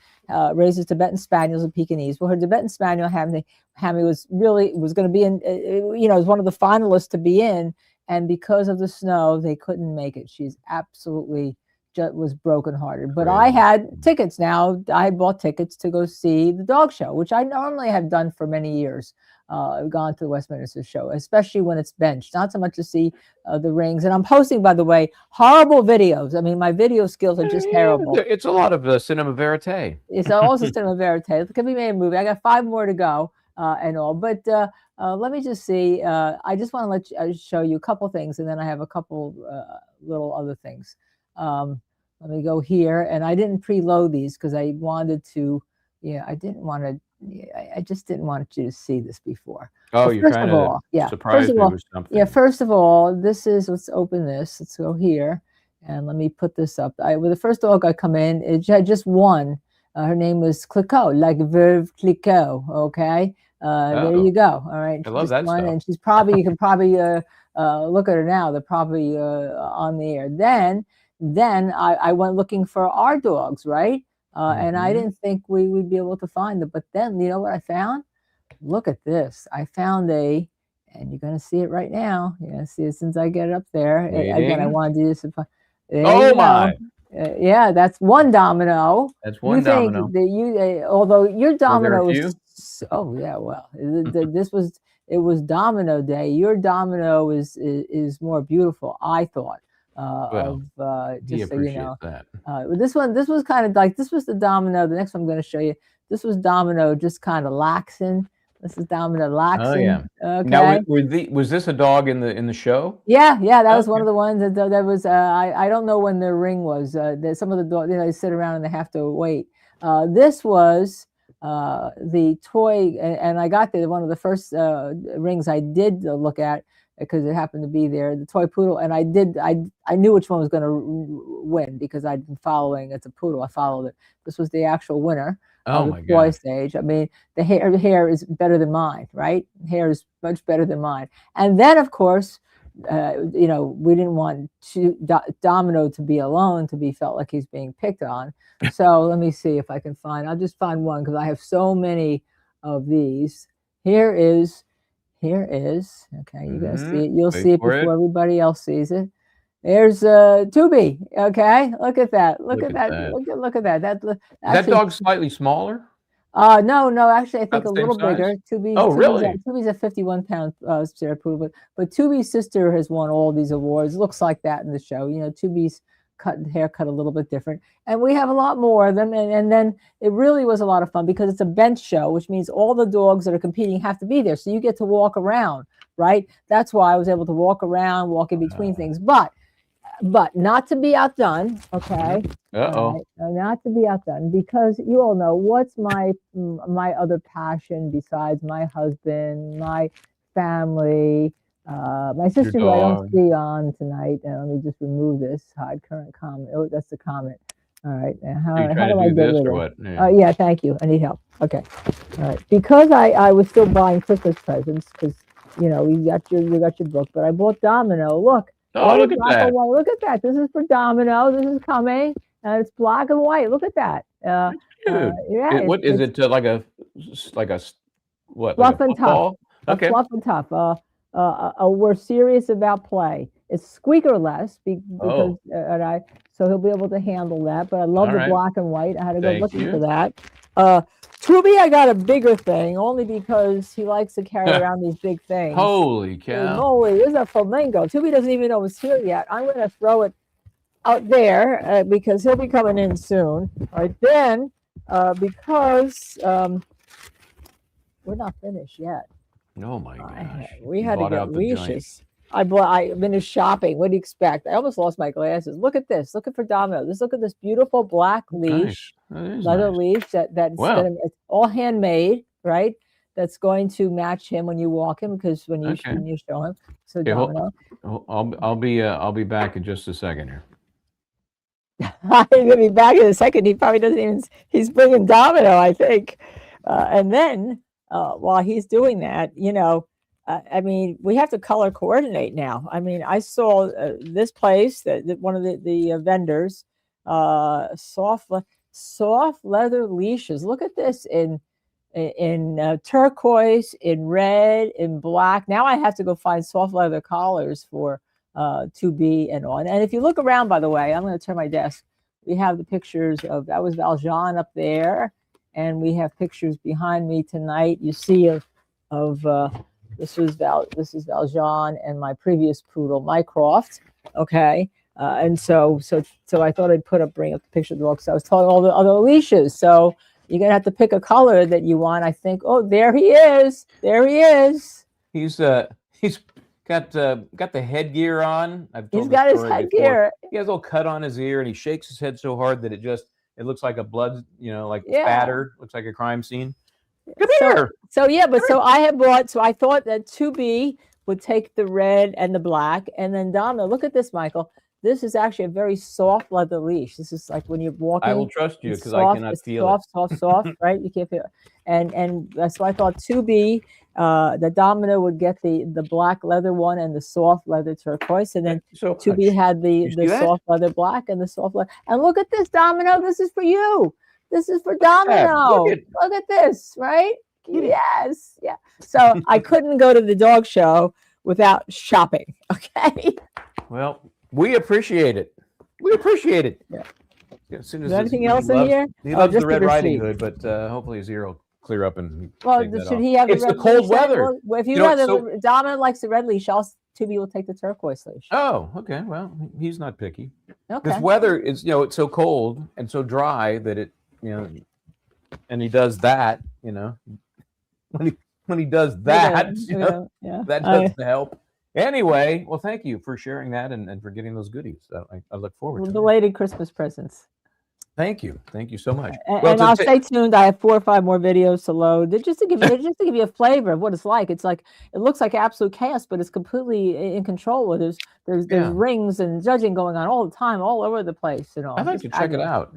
raises Tibetan Spaniels and Pekingese. Well, her Tibetan Spaniel, Hammy, was going to be in, was one of the finalists to be in. And because of the snow, they couldn't make it. She's absolutely was brokenhearted. But I had tickets now. I had bought tickets to go see the dog show, which I normally have done for many years. I've gone to the Westminster show, especially when it's benched, not so much to see the rings. And I'm posting, by the way, horrible videos. I mean, my video skills are just terrible. It's a lot of cinema verite. It's also cinema verite. It could be made a movie. I got 5 more to go and all. But let me just see. I just want to show you a couple things, and then I have a couple little other things. Let me go here, and I didn't preload these because I wanted to. I didn't want to. I just didn't want you to see this before. Oh, you're trying to surprise me with something. Yeah, first of all, this is, let's open this. Let's go here, and let me put this up. With the first dog I come in, it had just one. Her name was Clicquot, like Verve Clicquot. Okay, there you go. All right, I love that one, stuff. and she's probably you can probably look at her now. They're probably on the air. Then I went looking for our dogs, right? And I didn't think we would be able to find them. But then, you know what I found? Look at this. I found and you're going to see it right now. You're going to see it since I get it up there. Again, I want to do this. Oh, my. Yeah, that's one domino. That's one domino. Although your domino is... Oh, yeah, well, it was domino day. Your domino is more beautiful, I thought. Just so you know, this was kind of like, this was the domino. The next one I'm going to show you, this was domino just kind of laxing. This is domino laxing. Oh yeah. Okay. Now, was this a dog in the show? Yeah, that was one of the ones that was. I don't know when their ring was. Some of the dogs, they sit around and they have to wait. This was the toy, and I got one of the first rings I did look at because it happened to be there, the toy poodle, and I knew which one was going to win because I'd been following. It's a poodle. I followed it. This was the actual winner. Oh the toy stage. I mean, the hair is better than mine, right? Hair is much better than mine. And then, of course, you know, we didn't want Domino to be alone, to be felt like he's being picked on. So let me see if I can find. I'll just find one because I have so many of these. Here is. Okay, you guys see it. You'll see it before everybody else sees it. There's Tubi. Okay, look at that. Look at that. Look at that. That dog's slightly smaller. No, actually, I think a little bigger. Tubi's a 51-pound Sarah poodle, but Tubi's sister has won all these awards. It looks like that in the show. You know, Tubi's haircut a little bit different, and we have a lot more of them. And then it really was a lot of fun because it's a bench show, which means all the dogs that are competing have to be there, so you get to walk around, right? That's why I was able to walk around, walk in between things, but not to be outdone, okay? Not to be outdone, because you all know what's my other passion besides my husband, my family, my sister who I don't see on tonight. Let me just remove this, hide current comment. Oh, that's the comment. All right. How do I get rid of it? Yeah, thank you. I need help. Okay. All right. Because I was still buying Christmas presents because, you know, you got your book, but I bought Domino. Look. Oh, look at that. Look at that. This is for Domino. This is coming. It's black and white. Look at that. Yeah. What is it? Like a what? Fluff and tough. Okay. Fluff and tough. We're serious about play. It's squeakerless because so he'll be able to handle that. But I love the black and white. I had to go looking for that. Truby, I got a bigger thing only because he likes to carry around these big things. Holy cow! Holy, this is a flamingo. Truby doesn't even know it's here yet. I'm going to throw it out there because he'll be coming in soon. All right, then because we're not finished yet. Oh my gosh! We had to get leashes. I finished shopping. What do you expect? I almost lost my glasses. Look at this. Looking for Domino. Look at this beautiful black leash, leather leash that's it's all handmade, right? That's going to match him when you walk him because when you show him. So Domino. I'll be back in just a second here. I'm gonna be back in a second. He probably doesn't even. He's bringing Domino, I think, and then while he's doing that, you know. I mean, we have to color coordinate now. I mean, I saw this place that one of the vendors, soft leather leashes. Look at this in turquoise, in red, in black. Now I have to go find soft leather collars for 2B and on. And if you look around, by the way, I'm going to turn my desk. We have the pictures of that was Valjean up there, and we have pictures behind me tonight. You see of this is Valjean and my previous poodle, Mycroft. Okay. And so I thought I'd bring up the picture of the dog. So I was telling all the other leashes. So you're going to have to pick a color that you want. I think, oh, there he is. There he is. He's got the headgear on. He's got his headgear. He has a little cut on his ear and he shakes his head so hard that it looks like a blood, spatter. Looks like a crime scene. So I had bought. So I thought that 2B would take the red and the black, and then Domino. Look at this, Michael. This is actually a very soft leather leash. This is like when you're walking. I will trust you because I cannot feel it. Soft, right? You can't feel it. And so I thought 2B, the Domino would get the black leather one and the soft leather turquoise, and then 2B had the soft leather black and the soft leather. And look at this, Domino. This is for you. This is for Domino. Look at this, right? Yes. Yeah. So I couldn't go to the dog show without shopping. Okay. Well, we appreciate it. Yeah. As soon as anything else in here? He loves the Red Riding Hood, but hopefully his ear will clear up and. Well, should he have? It's the cold weather. Well, if Domino likes the red leash, 2B will take the turquoise leash. Oh, okay. Well, he's not picky. Okay. This weather is, it's so cold and so dry that it. And he does that, when he does that, that doesn't help. Anyway, well, thank you for sharing that and for getting those goodies. I look forward to belated Christmas presents. Thank you so much. And I'll stay tuned. I have 4 or 5 more videos to load just to give you a flavor of what it's like. It's like it looks like absolute chaos, but it's completely in control. There's rings and judging going on all the time, all over the place. And all. I'd like to check it out.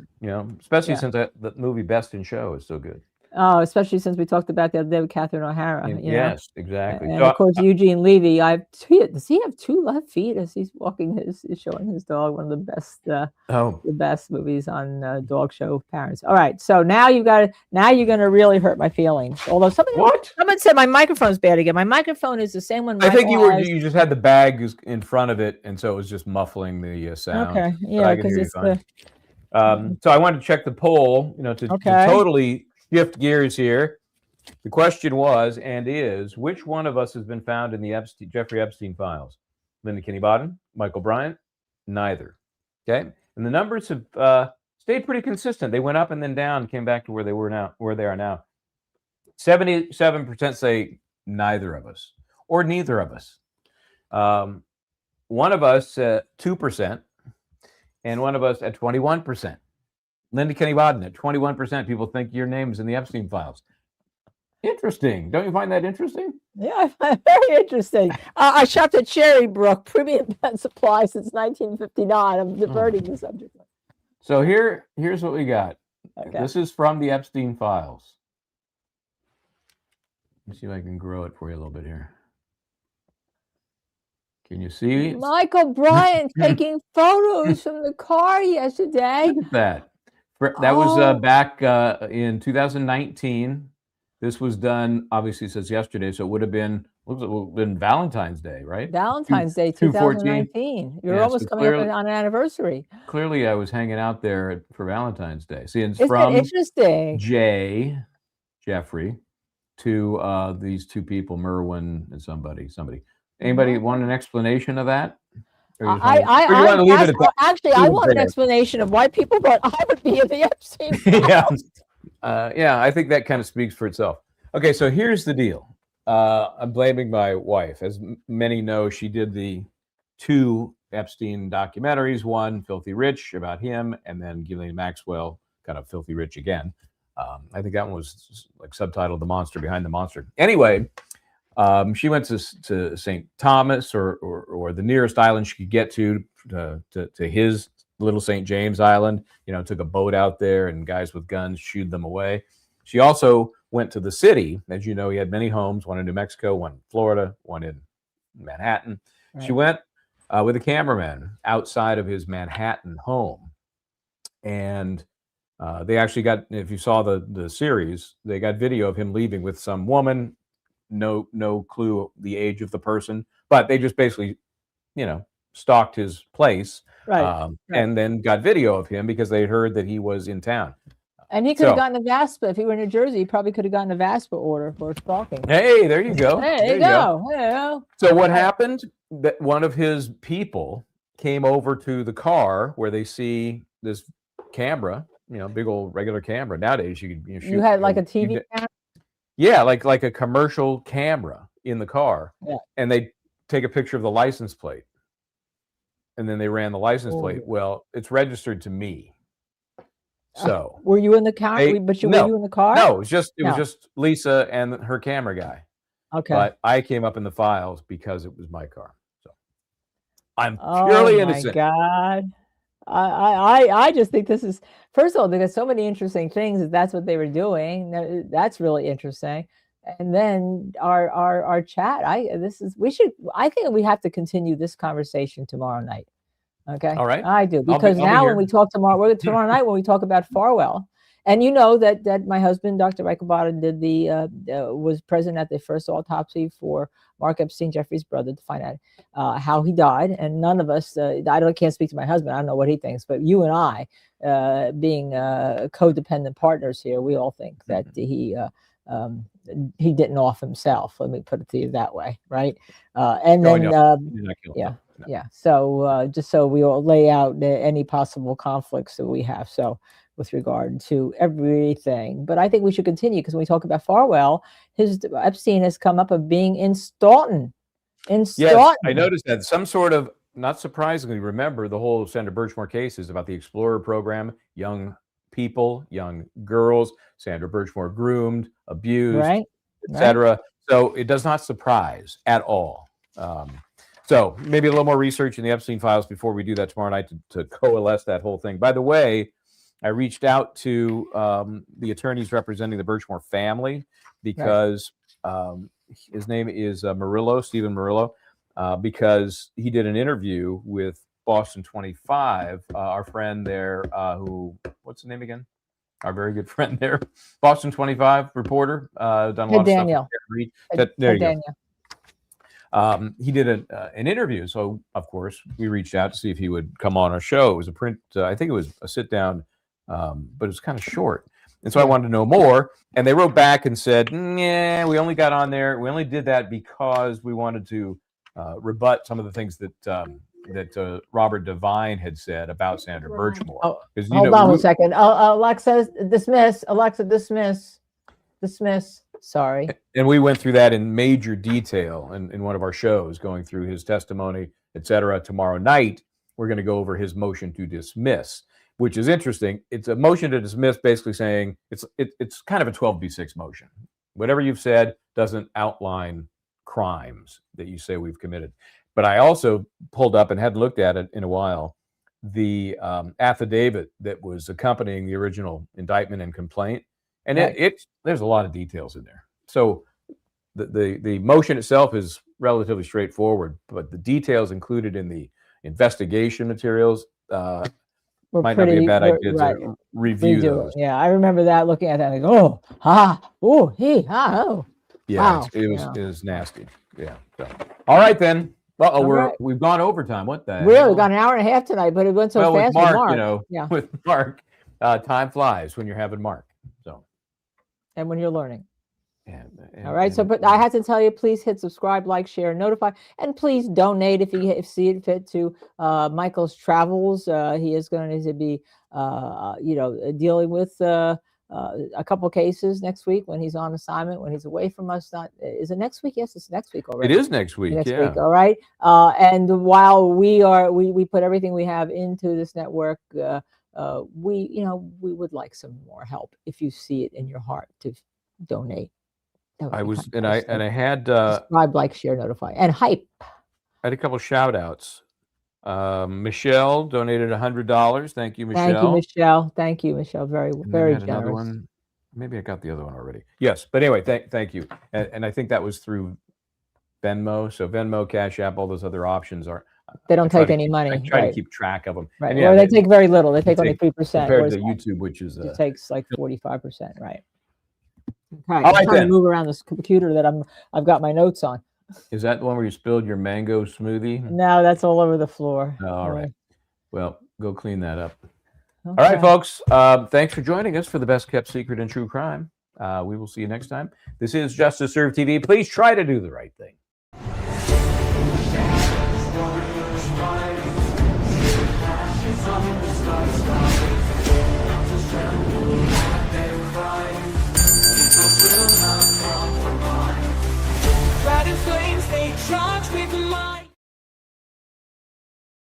Especially since the movie Best in Show is so good. Oh, especially since we talked about the other day with Catherine O'Hara. Yes, exactly. And of course, Eugene Levy. Does he have 2 left feet as he's walking showing his dog? One of the best, the best movies on dog show parents. All right, so now you're gonna really hurt my feelings. Although someone said my microphone's bad again. My microphone is the same one. I think you just had the bag in front of it, and so it was just muffling the sound. Okay, yeah, because it's fine. So I wanted to check the poll. To totally shift gears here. The question was and is, which one of us has been found in the Jeffrey Epstein files? Linda Kenney Baden, Michael Bryant? Neither. Okay, and the numbers have stayed pretty consistent. They went up and then down, came back to where they are now. 77% say neither of us or neither of us. One of us 2%, and one of us at 21%. Linda Kenney Baden at 21%. People think your name is in the Epstein files. Interesting. Don't you find that interesting? Yeah, I find it very interesting. I shopped at Cherrybrook Premium Pet Supply since 1959. I'm diverting the subject. So here's what we got. Okay. This is from the Epstein files. Let me see if I can grow it for you a little bit here. Can you see? Michael Bryant taking photos from the car yesterday. Look at that. That was back in 2019. This was done, obviously, since yesterday, so it would have been Valentine's Day, right? Valentine's Day, 2019. You're almost coming up on an anniversary. Clearly, I was hanging out there for Valentine's Day. See, it's Isn't from it interesting? Jeffrey, to these 2 people, Merwin and somebody. Anybody want an explanation of that? I want an explanation of why people thought I would be in the Epstein files. Yeah, I think that kind of speaks for itself. Okay, so here's the deal. I'm blaming my wife. As many know, she did the 2 Epstein documentaries, one Filthy Rich about him, and then Ghislaine Maxwell, kind of Filthy Rich again. I think that one was like subtitled The Monster Behind the Monster. Anyway, she went to St. Thomas or the nearest island she could get to his little St. James Island. Took a boat out there and guys with guns shooed them away. She also went to the city. As you know, he had many homes, one in New Mexico, one in Florida, one in Manhattan. Right. She went with a cameraman outside of his Manhattan home. And they actually got, if you saw the series, they got video of him leaving with some woman. No clue the age of the person, but they just basically, stalked his place, right. And then got video of him because they heard that he was in town. And he could have gotten a VASPA if he were in New Jersey. He probably could have gotten a VASPA order for stalking. Hey, there you go. Hey, there you go. So what happened? That one of his people came over to the car where they see this camera, big old regular camera. Nowadays you could shoot. You had like a TV camera. Yeah, like a commercial camera in the car. Yeah. And they take a picture of the license plate. And then they ran the license plate. Well, it's registered to me. So were you in the car? Were you in the car? No, it was just Lisa and her camera guy. Okay. But I came up in the files because it was my car. So I'm purely innocent. Oh my God. I just think this is, first of all, there's so many interesting things that's what they were doing. That's really interesting. And then our chat. I think we have to continue this conversation tomorrow night. Okay. All right. I do, because when we talk tomorrow night when we talk about Farwell, and that my husband, Dr. Michael Baden, did was present at the first autopsy for Mark Epstein, Jeffrey's brother, to find out how he died. And none of us, can't speak to my husband. I don't know what he thinks, but you and I, being codependent partners here, we all think that he didn't off himself. Let me put it to you that way, right? Yeah. So just so we all lay out any possible conflicts that we have. So with regard to everything, but I think we should continue, because when we talk about Farwell, Epstein has come up of being in Staunton. Yes, I noticed that some sort of, not surprisingly, remember the whole Senator Birchmore case is about the Explorer program, young people, young girls. Sandra Birchmore groomed, abused, Right. etc. So it does not surprise at all. So maybe a little more research in the Epstein files before we do that tomorrow night to coalesce that whole thing. By the way, I reached out to the attorneys representing the Birchmore family because his name is Murillo, Stephen Murillo, because he did an interview with Boston 25, our friend there, what's the name again? Our very good friend there, Boston 25 reporter, done a lot of Daniel. stuff. There you Daniel. go. He did an interview, so of course we reached out to see if he would come on our show. It was a print, I think it was a sit down, but it was kind of short. And so I wanted to know more. And they wrote back and said, yeah, we only got on there. We only did that because we wanted to rebut some of the things that Robert Devine had said about Sandra Birchmore. Hold on a second. Alexa, dismiss. Alexa, dismiss. Dismiss. Sorry. And we went through that in major detail in one of our shows, going through his testimony, etc. Tomorrow night, we're going to go over his motion to dismiss, which is interesting. It's a motion to dismiss, basically saying it's kind of a 12b6 motion. Whatever you've said doesn't outline crimes that you say we've committed. But I also pulled up and hadn't looked at it in a while, the affidavit that was accompanying the original indictment and complaint. And there's a lot of details in there. So the motion itself is relatively straightforward, but the details included in the investigation materials might not be a bad idea to review those. Yeah, I remember that, looking at that and go, oh. Yeah, wow. It was nasty. Yeah. So. All right then. We've gone overtime. What the Really? We've got an hour and a half tonight, but it went so fast with Mark. With Mark, time flies when you're having Mark. So. And when you're learning. And, all right. But I have to tell you, please hit subscribe, like, share, notify, and please donate if you see it fit to Michael's travels. He is going to be, dealing with a couple cases next week when he's on assignment, when he's away from us. Is it next week? Yes, it's next week already. It is next week. Next week. All right. And while we put everything we have into this network, we would like some more help if you see it in your heart to donate. I had subscribe, like, share, notify, and hype. I had a couple shout outs. Michelle donated $100. Thank you, Michelle. Thank you, Michelle. Thank you, Michelle. Very generous. Another one. Maybe I got the other one already. Yes, but anyway, thank you. And I think that was through Venmo. So Venmo, Cash App, all those other options they don't take any money. I try to keep track of them. Right. Or they take very little. They take only 3%. Compared to YouTube, which is it takes like 45%. Right. Okay. I'm trying to move around this computer that I've got my notes on. Is that the one where you spilled your mango smoothie? No, that's all over the floor. Oh, all right. Well, go clean that up. Okay. All right, folks. Thanks for joining us for the best kept secret in true crime. We will see you next time. This is Justice Served TV. Please try to do the right thing.